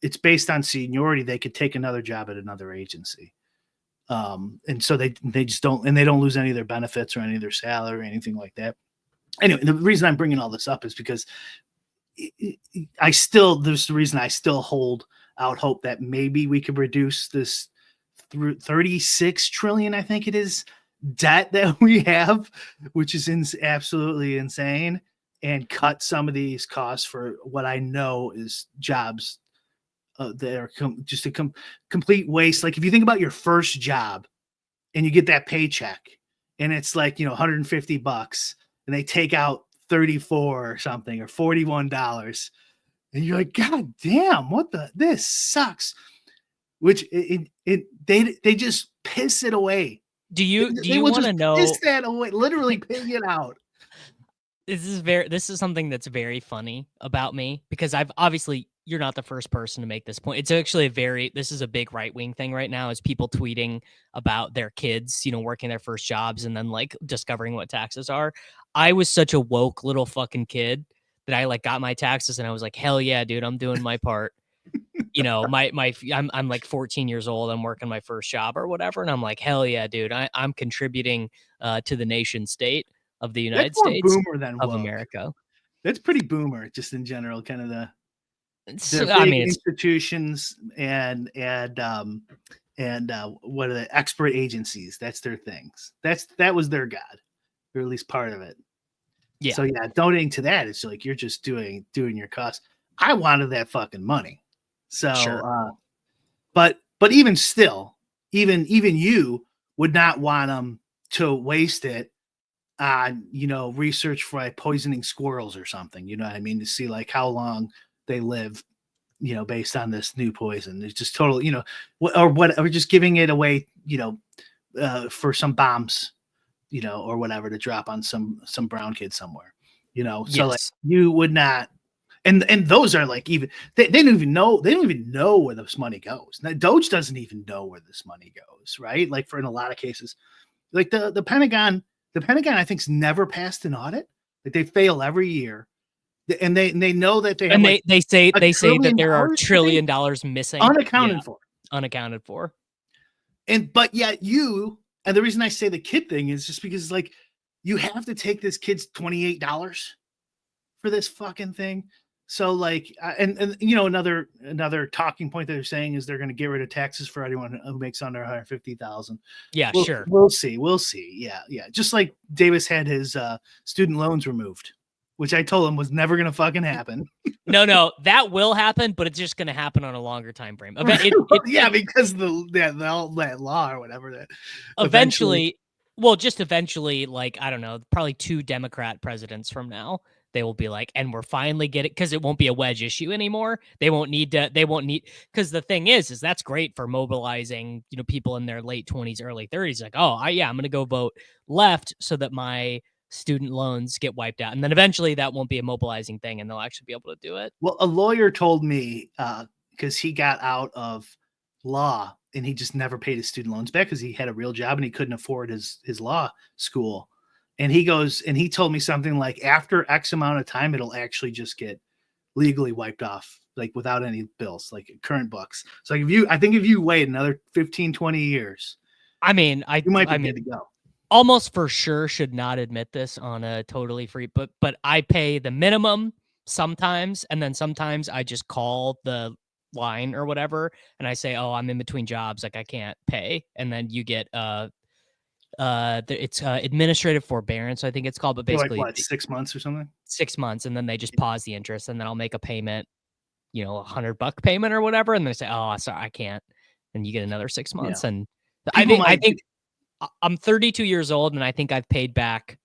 it's based on seniority. They could take another job at another agency. And so they just don't, and they don't lose any of their benefits or any of their salary or anything like that. Anyway, the reason I'm bringing all this up is because there's the reason I still hold out hope that maybe we could reduce this 36 trillion, I think it is, debt that we have, which is absolutely insane, and cut some of these costs for what I know is jobs that are just a complete waste. Like if you think about your first job and you get that paycheck and it's like, $150 and they take out 34 or something or $41 and you're like, God damn, this sucks. Which they just piss it away. Do you want to know? Piss that away, literally pay it out. This is something that's very funny about me, because you're not the first person to make this point. It's actually this is a big right-wing thing right now, is people tweeting about their kids, working their first jobs and then like discovering what taxes are. I was such a woke little fucking kid that I like got my taxes and I was like, hell yeah, dude, I'm doing my part. I'm like 14 years old. I'm working my first job or whatever. And I'm like, hell yeah, dude, I'm contributing to the nation state of the United States boomer than of woke. America. That's pretty boomer, just in general, kind of the institutions and what are the expert agencies? That's their things. That was their god, or at least part of it. Yeah. So yeah, donating to that, it's like you're just doing your cost. I wanted that fucking money. So, sure. But even still, even you would not want them to waste it on, research for like poisoning squirrels or something, you know what I mean? To see like how long they live, based on this new poison. It's just total, or just giving it away, for some bombs, or whatever to drop on some brown kid somewhere, so yes. Like you would not. And those are like they don't even know where this money goes. Now, Doge doesn't even know where this money goes, right? Like in a lot of cases, like the Pentagon, I think's never passed an audit. Like they fail every year, and they know that they have. And they say that there are $1 trillion missing, unaccounted for. But yet and the reason I say the kid thing is just because like you have to take this kid's $28 for this fucking thing. So like, and another talking point that they're saying is they're going to get rid of taxes for anyone who makes under 150,000. Yeah, sure. We'll see. Yeah. Just like Davis had his student loans removed, which I told him was never going to fucking happen. No, that will happen, but it's just going to happen on a longer time frame. Because that law or whatever that. Eventually Well, just eventually, like, I don't know, probably 2 Democrat presidents from now, they will be like, and we're finally getting, because it won't be a wedge issue anymore. They won't need, because the thing is that's great for mobilizing, people in their late 20s, early 30s. Like, oh, yeah, I'm going to go vote left so that my student loans get wiped out. And then eventually that won't be a mobilizing thing and they'll actually be able to do it. Well, a lawyer told me, because he got out of law and he just never paid his student loans back because he had a real job and he couldn't afford his law school. And he told me something like after X amount of time, it'll actually just get legally wiped off, like without any bills, like current books. So like I think if you wait another 15, 20 years, I mean, you might be I mean, good to go. almost for sure should not admit this on a totally free, but I pay the minimum sometimes, and then sometimes I just call the line or whatever and I say, "Oh, I'm in between jobs, like I can't pay." And then you get it's administrative forbearance, I think it's called, but For like basically what, 6 months or something? 6 months, and then they just pause the interest, and then I'll make a payment, $100 payment or whatever, and they say, "Oh, sorry, I can't." And you get another 6 Yeah. months, and People I might think I'm 32 years old, and I think I've paid back,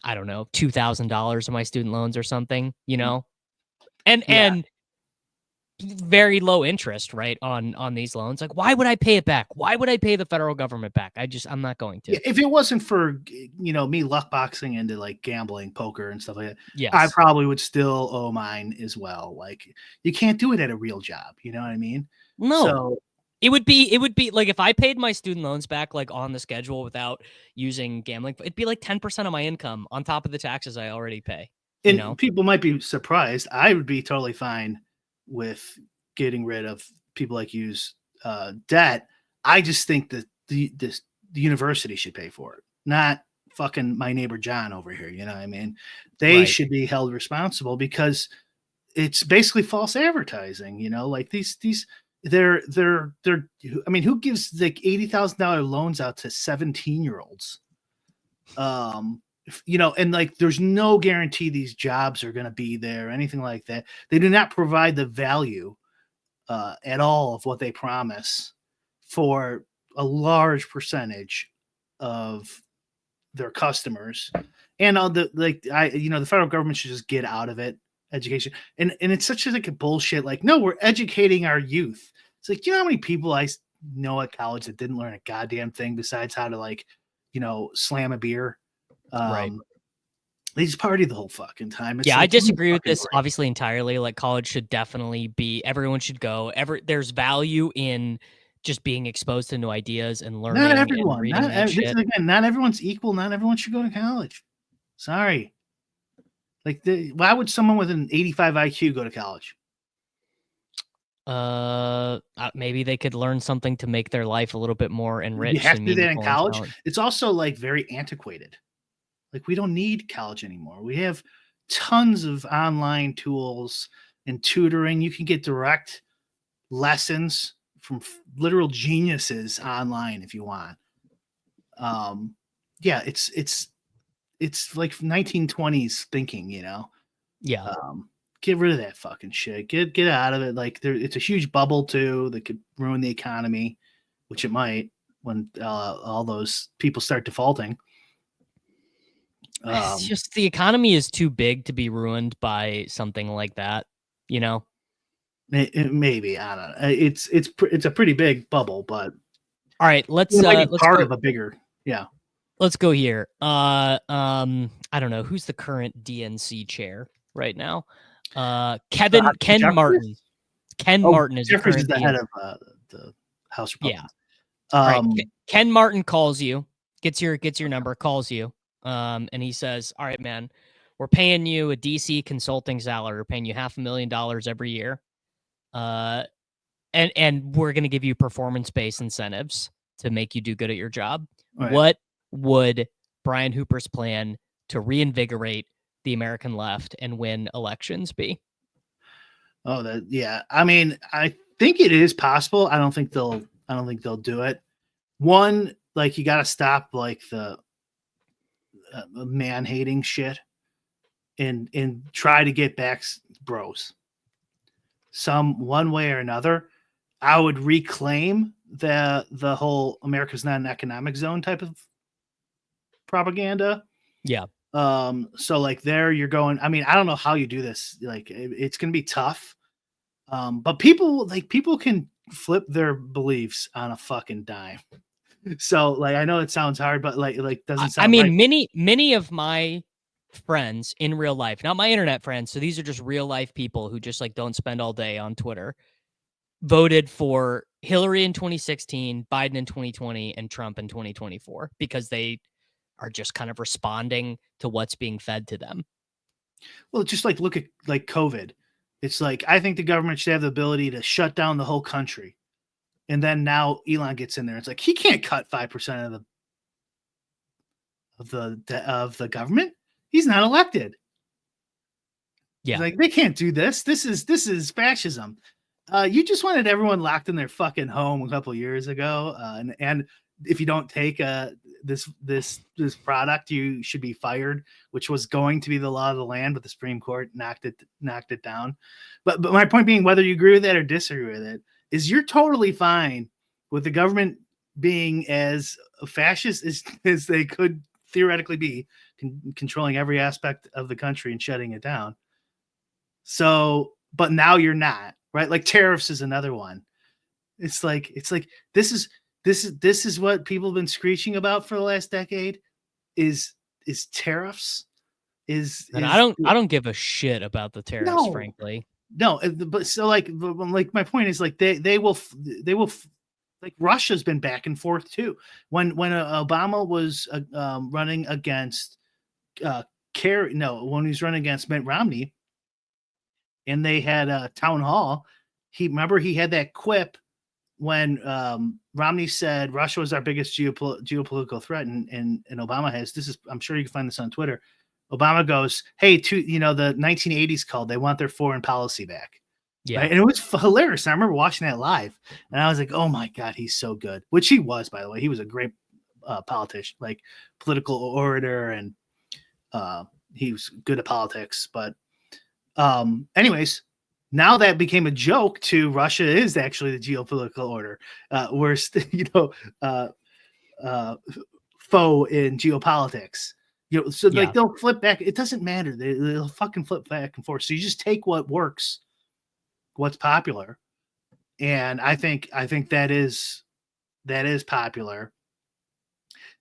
I don't know, $2,000 of my student loans or something, and yeah. very low interest, right, on these loans. Like, why would I pay it back? Why would I pay the federal government back? I'm not going Yeah, to. if it wasn't for me luck boxing into like gambling, poker, and stuff like that, I Yes. probably would still owe mine as well. Like you can't do it at a real job, you know what I mean? No. So It would be like if I paid my student loans back like on the schedule without using gambling, it'd be like 10% of my income on top of the taxes I already pay, you and know? people might be surprised. I would be totally fine with getting rid of people like you's debt. I just think that the university should pay for it, not fucking my neighbor John over here. You know what I mean? They Right. should be held responsible because it's basically false advertising, like these they're I mean, who gives like $80,000 loans out to 17-year-olds? And like there's no guarantee these jobs are going to be there, anything like that. They do not provide the value at all of what they promise for a large percentage of their customers. And all the like the federal government should just get out of it, education. And it's such like a bullshit, like, no, we're educating our youth. It's like, how many people I know at college that didn't learn a goddamn thing besides how to like slam a beer. Right. They just party the whole fucking time. It's Yeah, I like, give me a disagree with fucking this break. obviously entirely. Like college should definitely be everyone should go. There's value in just being exposed to new ideas and Not learning and everyone. reading that This is shit. again, not everyone's equal. Not everyone should go to college. Sorry. Like, why would someone with an 85 IQ go to college? Maybe they could learn something to make their life a little bit more You enriched have and to do that in meaningful and college. challenging. It's also like very antiquated. Like, we don't need college anymore. We have tons of online tools and tutoring. You can get direct lessons from literal geniuses online if you want. Yeah, it's like 1920s thinking, Yeah. Get rid of that fucking shit. Get out of it. Like it's a huge bubble too that could ruin the economy, which it might when all those people start defaulting. It's Um, just the economy is too big to be ruined by something like that, you know? maybe I don't know. It's a pretty big bubble, but All right, it might be part of a bigger. Yeah. let's go here. I don't know who's the current DNC chair right now. Ken Martin. Jeffries. Ken Oh, Martin is the Jeffries is current the head DNC. of the House Yeah. Republicans. All right. Um, Ken Martin calls you, gets your number, calls you, and he says, "All right, man, we're paying you a DC consulting salary. We're paying you $500,000 every year, uh, and we're going to give you performance-based incentives to make you do good at your job." right. What would Brian Hooper's plan to reinvigorate the American left and win elections be? Oh, yeah. I mean, I think it is possible. I don't think they'll do it. One, like you got to stop like the man hating shit and try to get back bros. Some one way or another. I would reclaim the whole America's not an economic zone type of propaganda. Yeah. So like there you're going, I mean, I don't know how you do this. Like it's gonna be tough. But people can flip their beliefs on a fucking dime. So like I know it sounds hard, but like doesn't I sound right. mean, many of my friends in real life, not my internet friends, so these are just real life people who just like don't spend all day on Twitter, voted for Hillary in 2016, Biden in 2020, and Trump in 2024 because they are just kind of responding to what's being fed to them. Well, just like look at like COVID. It's like I think the government should have the ability to shut down the whole country. And then now Elon gets in there. It's like he can't cut 5% of the government. He's not elected. Yeah. Like they can't do this. This is fascism. You just wanted everyone locked in their fucking home a couple years ago, and if you don't take this product, you should be fired, which was going to be the law of the land, but the Supreme Court knocked it down. But my point being, whether you agree with that or disagree with it, is you're totally fine with the government being as fascist as they could theoretically be, controlling every aspect of the country and shutting it down. So, but now you're not, right? Like tariffs is another one. It's like this is what people have been screeching about for the last decade is tariffs. And Is I don't give a shit about the tariffs, no, frankly. no, but so like my point is like they will like Russia's been back and forth too. When Obama was running against when he's running against Mitt Romney, and they had a town hall. He had that quip when Romney said Russia was our biggest geopolitical threat, and Obama has this is I'm sure you can find this on Twitter. Obama goes, "Hey, the 1980s called. They want their foreign policy back." Yeah. Right? And it was hilarious. I remember watching that live, and I was like, "Oh my god, he's so good." Which he was, by the way. He was a great politician, like political orator, and he was good at politics. But anyways, now that became a joke to Russia is actually the geopolitical order. We're foe in geopolitics. So like Yeah. they'll flip back. It doesn't matter. They'll fucking flip back and forth. So you just take what works, what's popular, and I think that is popular.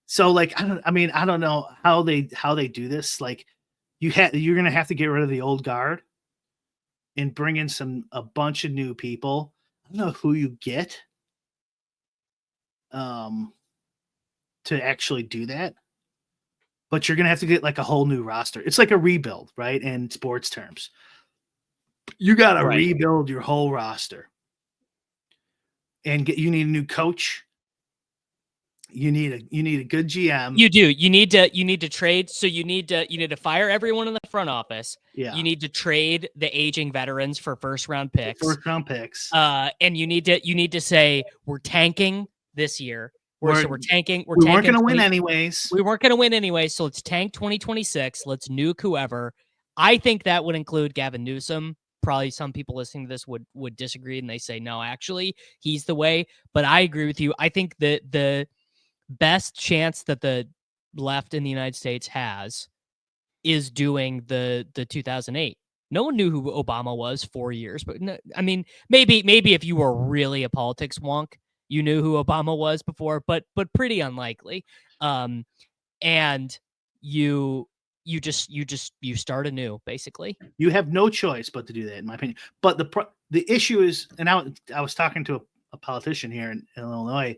So like I don't know how they do this. Like you're gonna have to get rid of the old guard and bring in a bunch of new people. I don't know who you get to actually do that, but you're gonna have to get like a whole new roster. It's like a rebuild, right? In sports terms, you got to Right. rebuild your whole roster, and you need a new coach. You need a good GM. You do. You need to trade. So you need to fire everyone in the front office. Yeah. You need to trade the aging veterans for first round picks. And you need to say we're tanking this year. We're tanking. We weren't going to win anyways. We weren't going to win anyways. So let's tank 2026. Let's nuke whoever. I think that would include Gavin Newsom. Probably some people listening to this would disagree and they say no, actually he's the way. But I agree with you. I think that the best chance that the left in the United States has is doing the 2008. No one knew who Obama was 4 years, but no, I mean, maybe if you were really a politics wonk, you knew who Obama was before, but pretty unlikely. And you start anew, basically. You have no choice but to do that, in my opinion. But the issue is, and I was talking to a politician here in Illinois,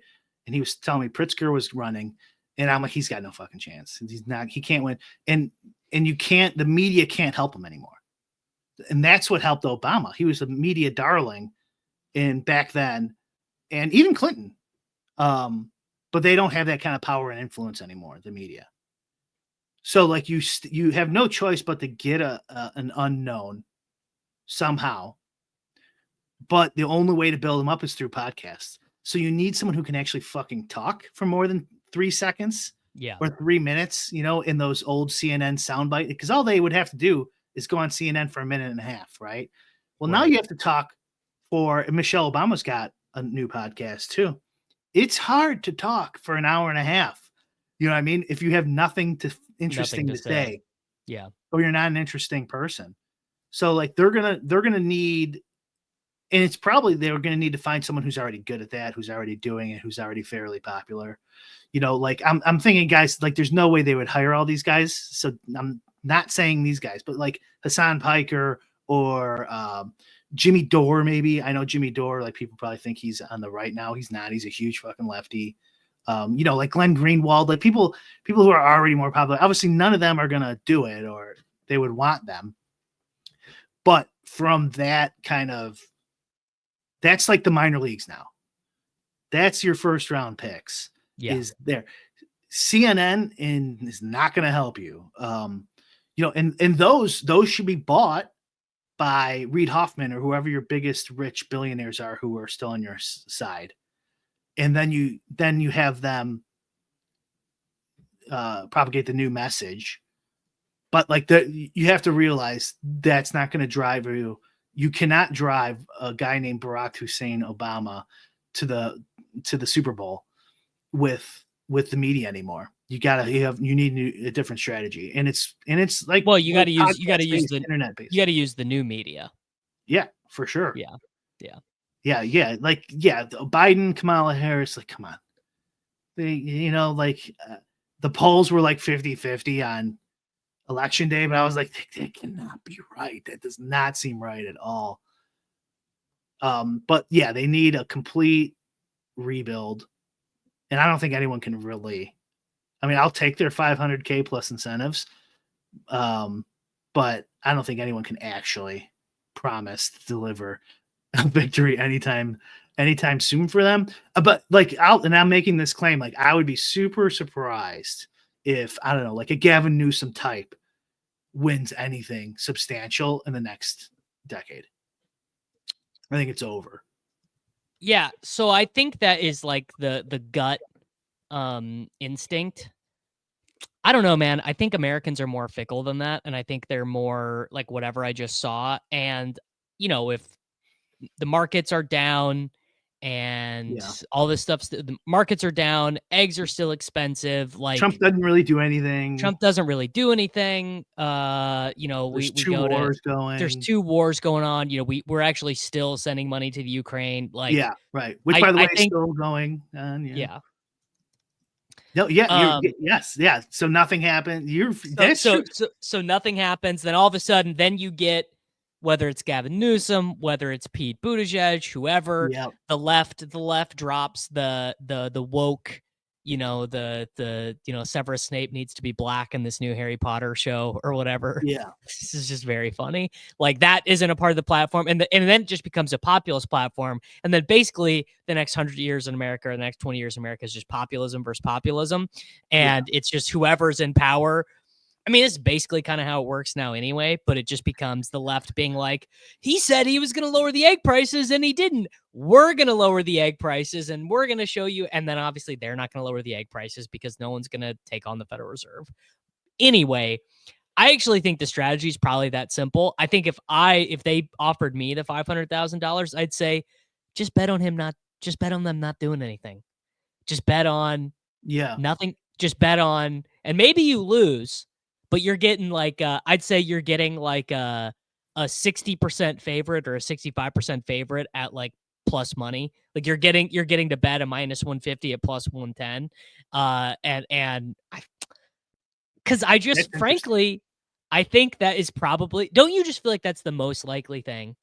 and he was telling me Pritzker was running, and I'm like, he's got no fucking chance. He's not. He can't win, and you can't. The media can't help him anymore, and that's what helped Obama. He was a media darling, and back then, and even Clinton, but they don't have that kind of power and influence anymore. The media. So like you have no choice but to get an unknown somehow, but the only way to build them up is through podcasts. So you need someone who can actually fucking talk for more than 3 seconds, or 3 minutes, in those old CNN soundbite, because all they would have to do is go on CNN for a minute and a half, right? Well, now you have to talk Michelle Obama's got a new podcast too. It's hard to talk for an hour and a half. You know what I mean? If you have nothing Nothing interesting to to say. say, Yeah. or you're not an interesting person. So like they're gonna need, and it's probably they're gonna need to find someone who's already good at that, who's already doing it, who's already fairly popular. You know, like I'm thinking guys, like there's no way they would hire all these guys. So I'm not saying these guys, but like Hassan Piker or Jimmy Dore, maybe. I know Jimmy Dore, like people probably think he's on the right now. He's not. He's a huge fucking lefty. You know, like Glenn Greenwald, like people who are already more popular. Obviously, none of them are gonna do it, or they would want them. But from that kind of, that's like the minor leagues now. That's your first round picks. Yeah. Is there. CNN is not going to help you. You know, and those should be bought by Reid Hoffman or whoever your biggest rich billionaires are who are still on your side, and then you have them propagate the new message. But like you have to realize that's not going to drive you. You cannot drive a guy named Barack Hussein Obama to the Super Bowl with the media anymore. You need a different strategy, and it's like, well, you got to use podcast-based, internet-based. you got to use the new media. Yeah, for sure. Yeah. Like Biden, Kamala Harris, like come on, they like the polls were like 50-50 on election day, but I was like, that cannot be right. That does not seem right at all. But yeah, they need a complete rebuild. And I don't think anyone can really. I mean, I'll take their 500K plus incentives, but I don't think anyone can actually promise to deliver a victory anytime soon for them. But like, I'm making this claim, like I would be super surprised if, I don't know, like a Gavin Newsom type wins anything substantial in the next decade. I think it's over. Yeah, so I think that is like the gut instinct. I don't know, man. I think Americans are more fickle than that, and I think they're more like whatever I just saw. And you know, if the markets are down and all this stuff, the markets are down, eggs are still expensive. Like Trump doesn't really do anything. Trump doesn't really do anything. You know, there's we go wars to there's 2 wars going on. You know, we're actually still sending money to the Ukraine. Like, yeah, right. Which, by the way, is still going on. Yeah. No, yeah, yes, yeah. So nothing happened. So nothing happens. Then all of a sudden, then you get, whether it's Gavin Newsom, whether it's Pete Buttigieg, whoever, the left drops the woke, you know, the Severus Snape needs to be black in this new Harry Potter show or whatever. Yeah. This is just very funny. Like that isn't a part of the platform. And then it just becomes a populist platform. And then basically the next 100 years in America or the next 20 years in America is just populism versus populism. And it's just whoever's in power. I mean, it's basically kind of how it works now anyway, but it just becomes the left being like, he said he was going to lower the egg prices and he didn't. We're going to lower the egg prices and we're going to show you. And then obviously they're not going to lower the egg prices because no one's going to take on the Federal Reserve. Anyway, I actually think the strategy is probably that simple. I think if they offered me the $500,000, I'd say, just bet on them not doing anything. Just bet on nothing. Just bet on, and maybe you lose, but you're getting like, I'd say you're getting like a 60% favorite or a 65% favorite at like plus money. Like you're getting to bet a minus 150 at plus 110. Because I just, frankly, I think that is probably, don't you just feel like that's the most likely thing?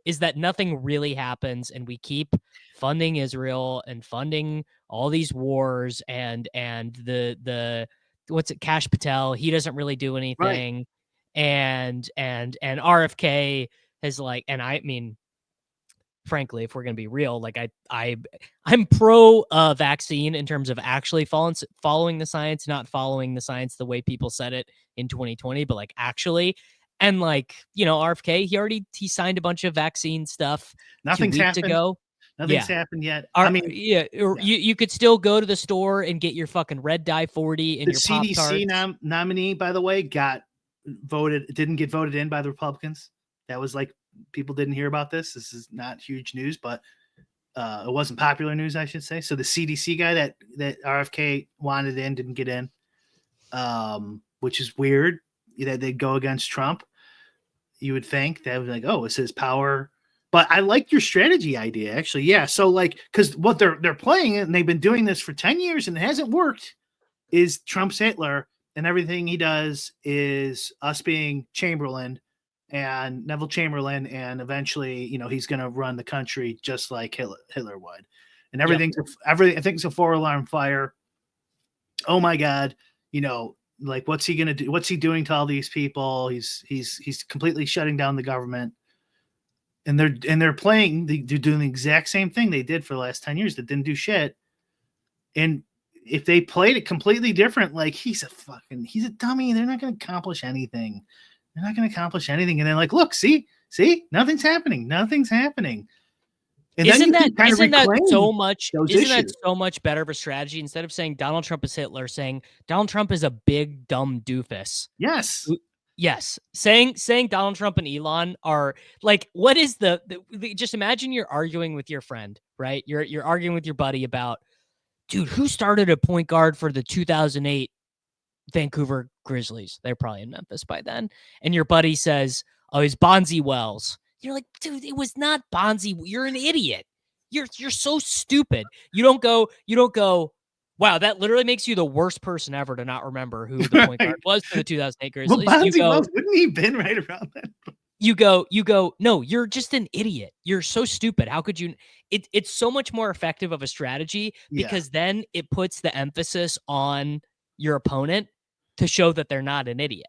Is that nothing really happens and we keep funding Israel and funding all these wars and the what's it, Kash Patel, he doesn't really do anything. Right. And RFK has like, and I mean, frankly, if we're going to be real, like I'm pro vaccine in terms of actually following the science, not following the science the way people said it in 2020, but like actually. And like, you know, RFK, he signed a bunch of vaccine stuff. Nothing's 2 weeks happened. ago. Nothing's happened yet. You could still go to the store and get your fucking red dye 40 and your CDC nominee, by the way, didn't get voted in by the Republicans. That was like, people didn't hear about this. This is not huge news, but It wasn't popular news, I should say. So the CDC guy that RFK wanted in didn't get in, which is weird that they'd go against Trump. You would think that would be like, oh, it's his power. But I like your strategy idea, actually. Yeah. So like, because what they're playing, and they've been doing this for 10 years and it hasn't worked, is Trump's Hitler, and everything he does is us being Chamberlain and Neville Chamberlain, and eventually, he's going to run the country just like Hitler would, and Yep. everything's a 4 alarm fire. Oh my God, like what's he going to do? What's he doing to all these people? He's completely shutting down the government, and they're doing the exact same thing they did for the last 10 years that didn't do shit. And if they played it completely different, like he's a dummy, they're not going to accomplish anything. And then like, look, see, nothing's happening. And Isn't then that so much better of a strategy, instead of saying Donald Trump is Hitler, saying Donald Trump is a big dumb doofus? Yes. Yes. Saying Donald Trump and Elon are like, what is the just imagine you're arguing with your friend, right? You're arguing with your buddy about, dude, who started a point guard for the 2008 Vancouver Grizzlies? They're probably in Memphis by then. And your buddy says, oh, he's Bonzi Wells. You're like, dude, it was not Bonzi. You're an idiot. You're so stupid. You don't go, wow, that literally makes you the worst person ever to not remember who the point guard was for the 2008 Grizzlies. Well, Bonzi Wells, wouldn't he have been right around then? You go, no, you're just an idiot. You're so stupid. How could you? It's so much more effective of a strategy, because then it puts the emphasis on your opponent to show that they're not an idiot.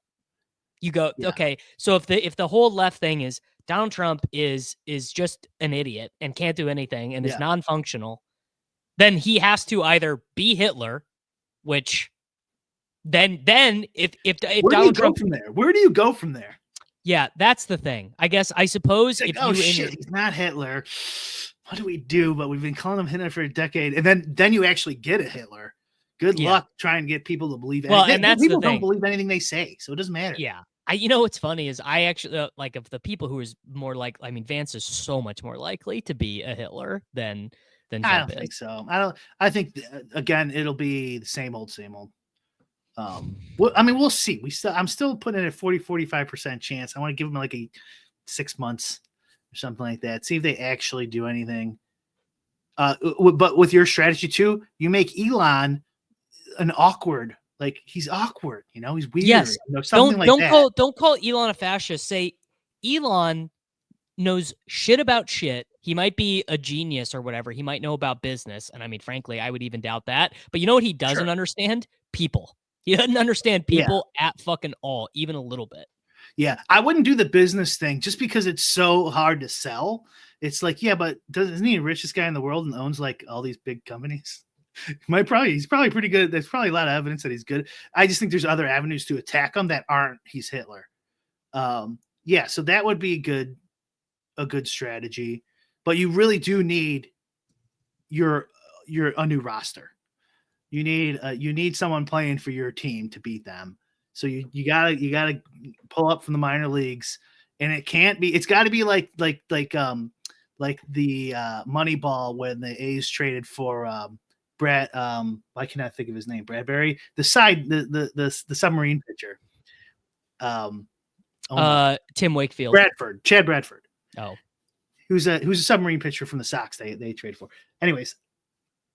You go, okay, so if the whole left thing is Donald Trump is just an idiot and can't do anything and is non-functional, then he has to either be Hitler, which then if Donald Trump, from there, where do you go from there? Yeah, that's the thing. I suppose like, he's not Hitler. What do we do? But we've been calling him Hitler for a decade, and then you actually get a Hitler. Good luck trying to get people to believe anything. Well, and that's people the thing. Don't believe anything they say, so it doesn't matter. Yeah. What's funny is I actually like, of the people who is more like, Vance is so much more likely to be a Hitler than Trump I don't think so. I think again, it'll be the same old. We'll see. I'm still putting it at 45% chance. I want to give them like 6 months or something like that. See if they actually do anything. But with your strategy too, you make Elon an awkward, like he's awkward, he's weird. Yes. Something Don't call Elon a fascist. Say Elon knows shit about shit. He might be a genius or whatever. He might know about business. And frankly, I would even doubt that. But you know what he doesn't understand? People. He doesn't understand people at fucking all, even a little bit. Yeah, I wouldn't do the business thing just because it's so hard to sell. It's like, but isn't he the richest guy in the world and owns like all these big companies? He's probably pretty good. There's probably a lot of evidence that he's good. I just think there's other avenues to attack him that aren't he's Hitler. So that would be a good strategy. But you really do need a new roster. You need someone playing for your team to beat them. So you gotta pull up from the minor leagues, and it's got to be like the Moneyball when the A's traded for Brad. I cannot think of his name. Bradbury, the submarine pitcher. Tim Wakefield. Chad Bradford. Oh, who's a submarine pitcher from the Sox they traded for. Anyways.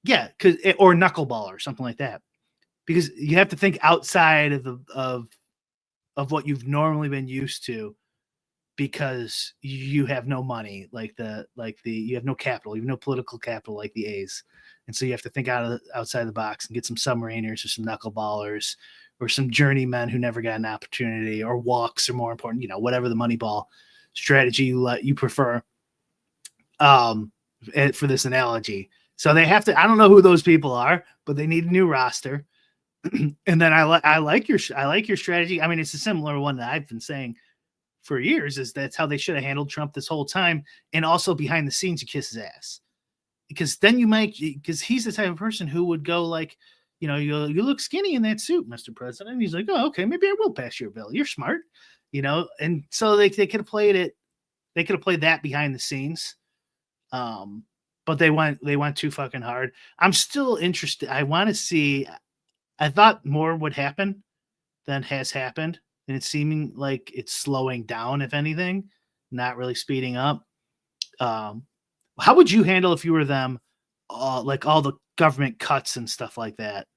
Yeah, or knuckleball or something like that, because you have to think outside of what you've normally been used to, because you have no money, you have no capital, you have no political capital like the A's, and so you have to think outside the box and get some submariners or some knuckleballers or some journeymen who never got an opportunity, or walks are more important, whatever the Moneyball strategy you prefer. For this analogy. So they have to. I don't know who those people are, but they need a new roster. And then I like your strategy. It's a similar one that I've been saying for years. Is that's how they should have handled Trump this whole time, and also behind the scenes, you kiss his ass, because then because he's the type of person who would go like, you look skinny in that suit, Mr. President. And he's like, oh, okay, maybe I will pass your bill. You're smart, And so they could have played it. They could have played that behind the scenes. but they went too fucking hard. I'm still interested. I want to see. I thought more would happen than has happened, and it's seeming like it's slowing down, if anything, not really speeding up. Um, how would you handle if you were them, like all the government cuts and stuff like that?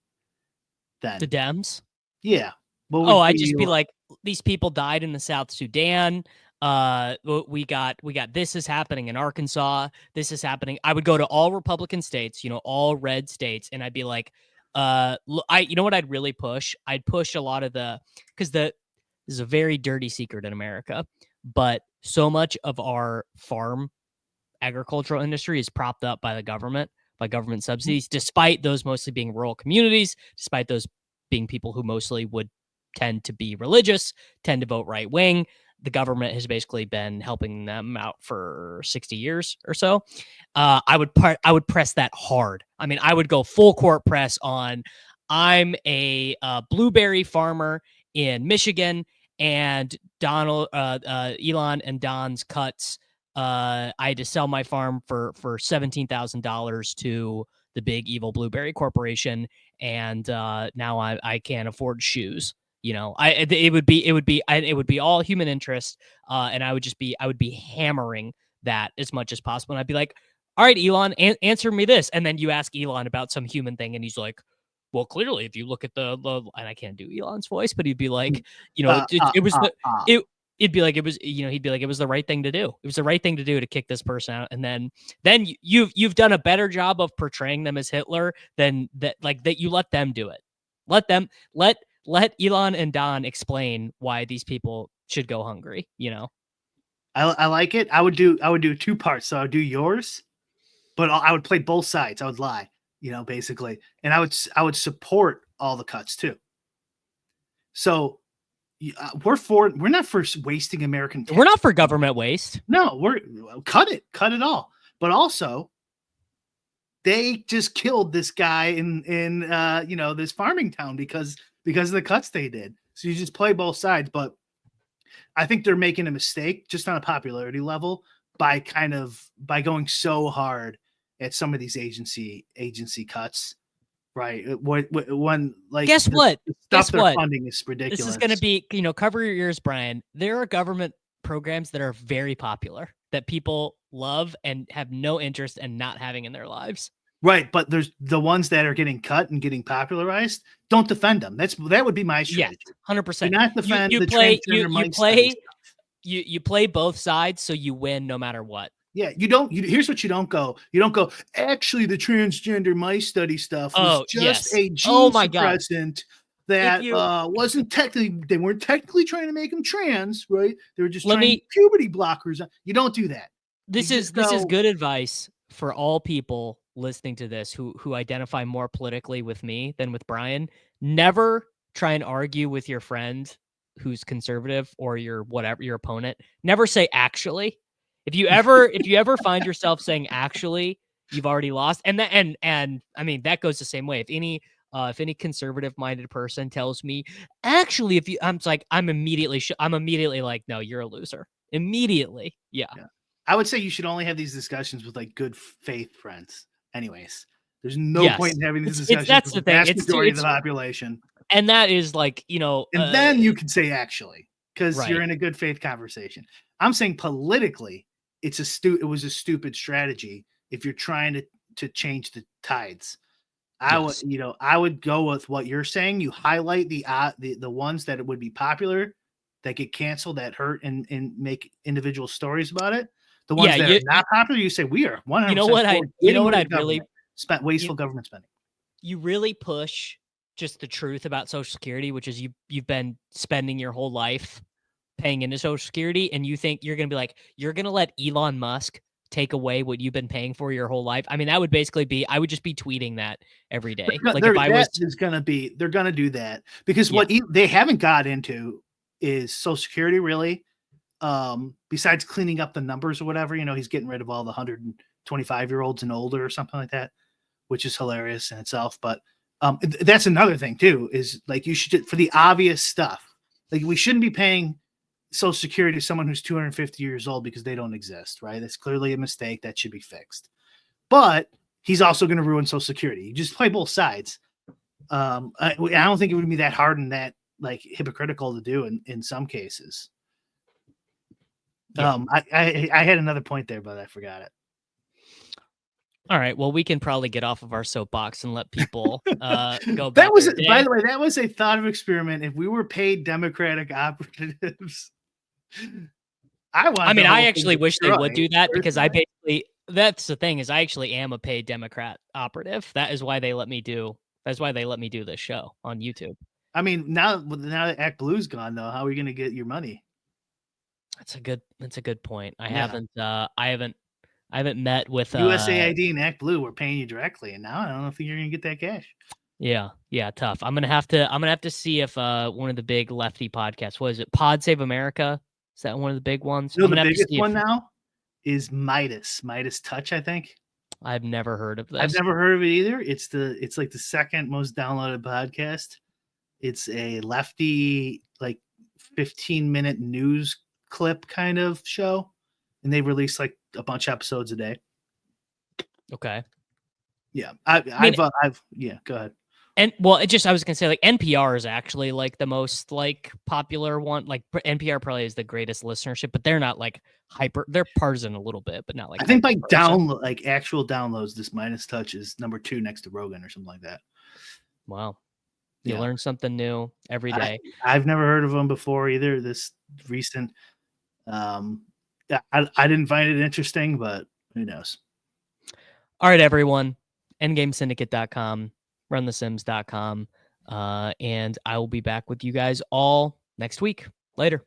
The Then, Dems. yeah, what Oh, would I'd be just be your like, these people died in the South Sudan. We got this is happening in Arkansas. This is happening. I would go to all Republican states, all red states, and I'd be like, you know what I'd really push? I'd push a lot of because this is a very dirty secret in America, but so much of our farm agricultural industry is propped up by the government, by government subsidies, despite those mostly being rural communities, despite those being people who mostly would tend to be religious, tend to vote right wing. The government has basically been helping them out for 60 years or so. I would press that hard. I mean, I would go full court press on. I'm a blueberry farmer in Michigan, and Elon and Don's cuts. I had to sell my farm for $17,000 to the big evil blueberry corporation, and now I can't afford shoes. It would be all human interest, and I would be hammering that as much as possible, and I'd be like, all right, Elon, answer me this, and then you ask Elon about some human thing, and he's like, well, clearly, if you look at the and I can't do Elon's voice, but he'd be like, it was it it'd be like it was he'd be like it was the right thing to do. It was the right thing to do to kick this person out, and then you've done a better job of portraying them as Hitler than that you let them do it. Let Elon and Don explain why these people should go hungry. I like it. I would do two parts. So I would do yours, but I would play both sides. I would lie, basically, and I would support all the cuts too. So we're not for wasting American. We're not for government waste. No, we're cut it all. But also, they just killed this guy in this farming town because of the cuts they did. So you just play both sides, but I think they're making a mistake just on a popularity level by going so hard at some of these agency cuts, right? When like Guess what? the Guess stuff they're what? funding is ridiculous. This is going to be, cover your ears, Brian. There are government programs that are very popular that people love and have no interest in not having in their lives. Right, but there's the ones that are getting cut and getting popularized. Don't defend them. That would be my strategy. Yes, 100%. Do not defend you the play transgender you Mike play stuff. you play both sides, so you win no matter what. Yeah, you don't. Here's what you don't go. You don't go. Actually, the transgender mice study stuff was just a gene suppressant that wasn't technically. They weren't technically trying to make them trans, right? They were just trying puberty blockers. You don't do that. This is good advice for all people listening to this who identify more politically with me than with Brian. Never try and argue with your friend who's conservative or your opponent. Never say actually. If you ever find yourself saying actually, you've already lost. And I mean that goes the same way. If any conservative minded person tells me actually, I'm immediately like, no, you're a loser. Immediately. Yeah. I would say you should only have these discussions with like good faith friends. Anyways, there's no point in having these discussions that's with the the thing. vast majority of the population. And that is like, and then you can say actually, because you're right. in a good faith conversation. I'm saying politically, it was a stupid strategy if you're trying to change the tides. I would go with what you're saying. You highlight the ones that would be popular, that get canceled, that hurt, and make individual stories about it. The ones that are not popular, you say we are 100%. I'd really spent wasteful government spending. You really push just the truth about Social Security, which is you've been spending your whole life paying into Social Security, and you think you're going to be like, you're going to let Elon Musk take away what you've been paying for your whole life. I mean, that would basically be, I would just be tweeting that every day. Like if I was, they're going to do that because what they haven't got into is Social Security really. Besides cleaning up the numbers or whatever, he's getting rid of all the 125-year-olds and older or something like that, which is hilarious in itself. But that's another thing too, is like you should, for the obvious stuff, like we shouldn't be paying Social Security to someone who's 250 years old because they don't exist, right? That's clearly a mistake that should be fixed. but he's also going to ruin Social Security. You just play both sides. I don't think it would be that hard and that like hypocritical to do in some cases. Yeah. I had another point there, but I forgot it. All right. Well, we can probably get off of our soapbox and let people go about That was, their day. by the way, that was a thought of experiment. If we were paid Democratic operatives, I mean, I actually wish they would do that because I personally. basically, that's the thing, is I actually am a paid Democrat operative. That is why they let me do this show on YouTube. I mean, now that Act Blue's gone, though, how are we going to get your money? That's a good point. I Yeah. haven't met with USAID and Act Blue were paying you directly, and now I don't think you're going to get that cash. Yeah, tough. I'm gonna have to see if one of the big lefty podcasts, what is it, Pod Save America? Is that one of the big ones? No, I'm the gonna have to biggest see one now is Midas Touch, I think. I've never heard of I've this. never heard of it either. It's like the second most downloaded podcast. It's a lefty, like 15-minute news clip kind of show, and they release like a bunch of episodes a day. Okay. Yeah, yeah. Go ahead. And well, I was gonna say like NPR is actually like the most like popular one. Like NPR probably is the greatest listenership, but they're not like hyper. They're partisan a little bit, but not like. I think by partisan. like actual downloads, this Midas Touch is number 2 next to Rogan or something like that. Wow, you Yeah. learn something new every day. I've never heard of them before either. This recent, I didn't find it interesting, but who knows? All right, everyone. EndgameSyndicate.com, RunTheSims.com, and I will be back with you guys all next week. Later.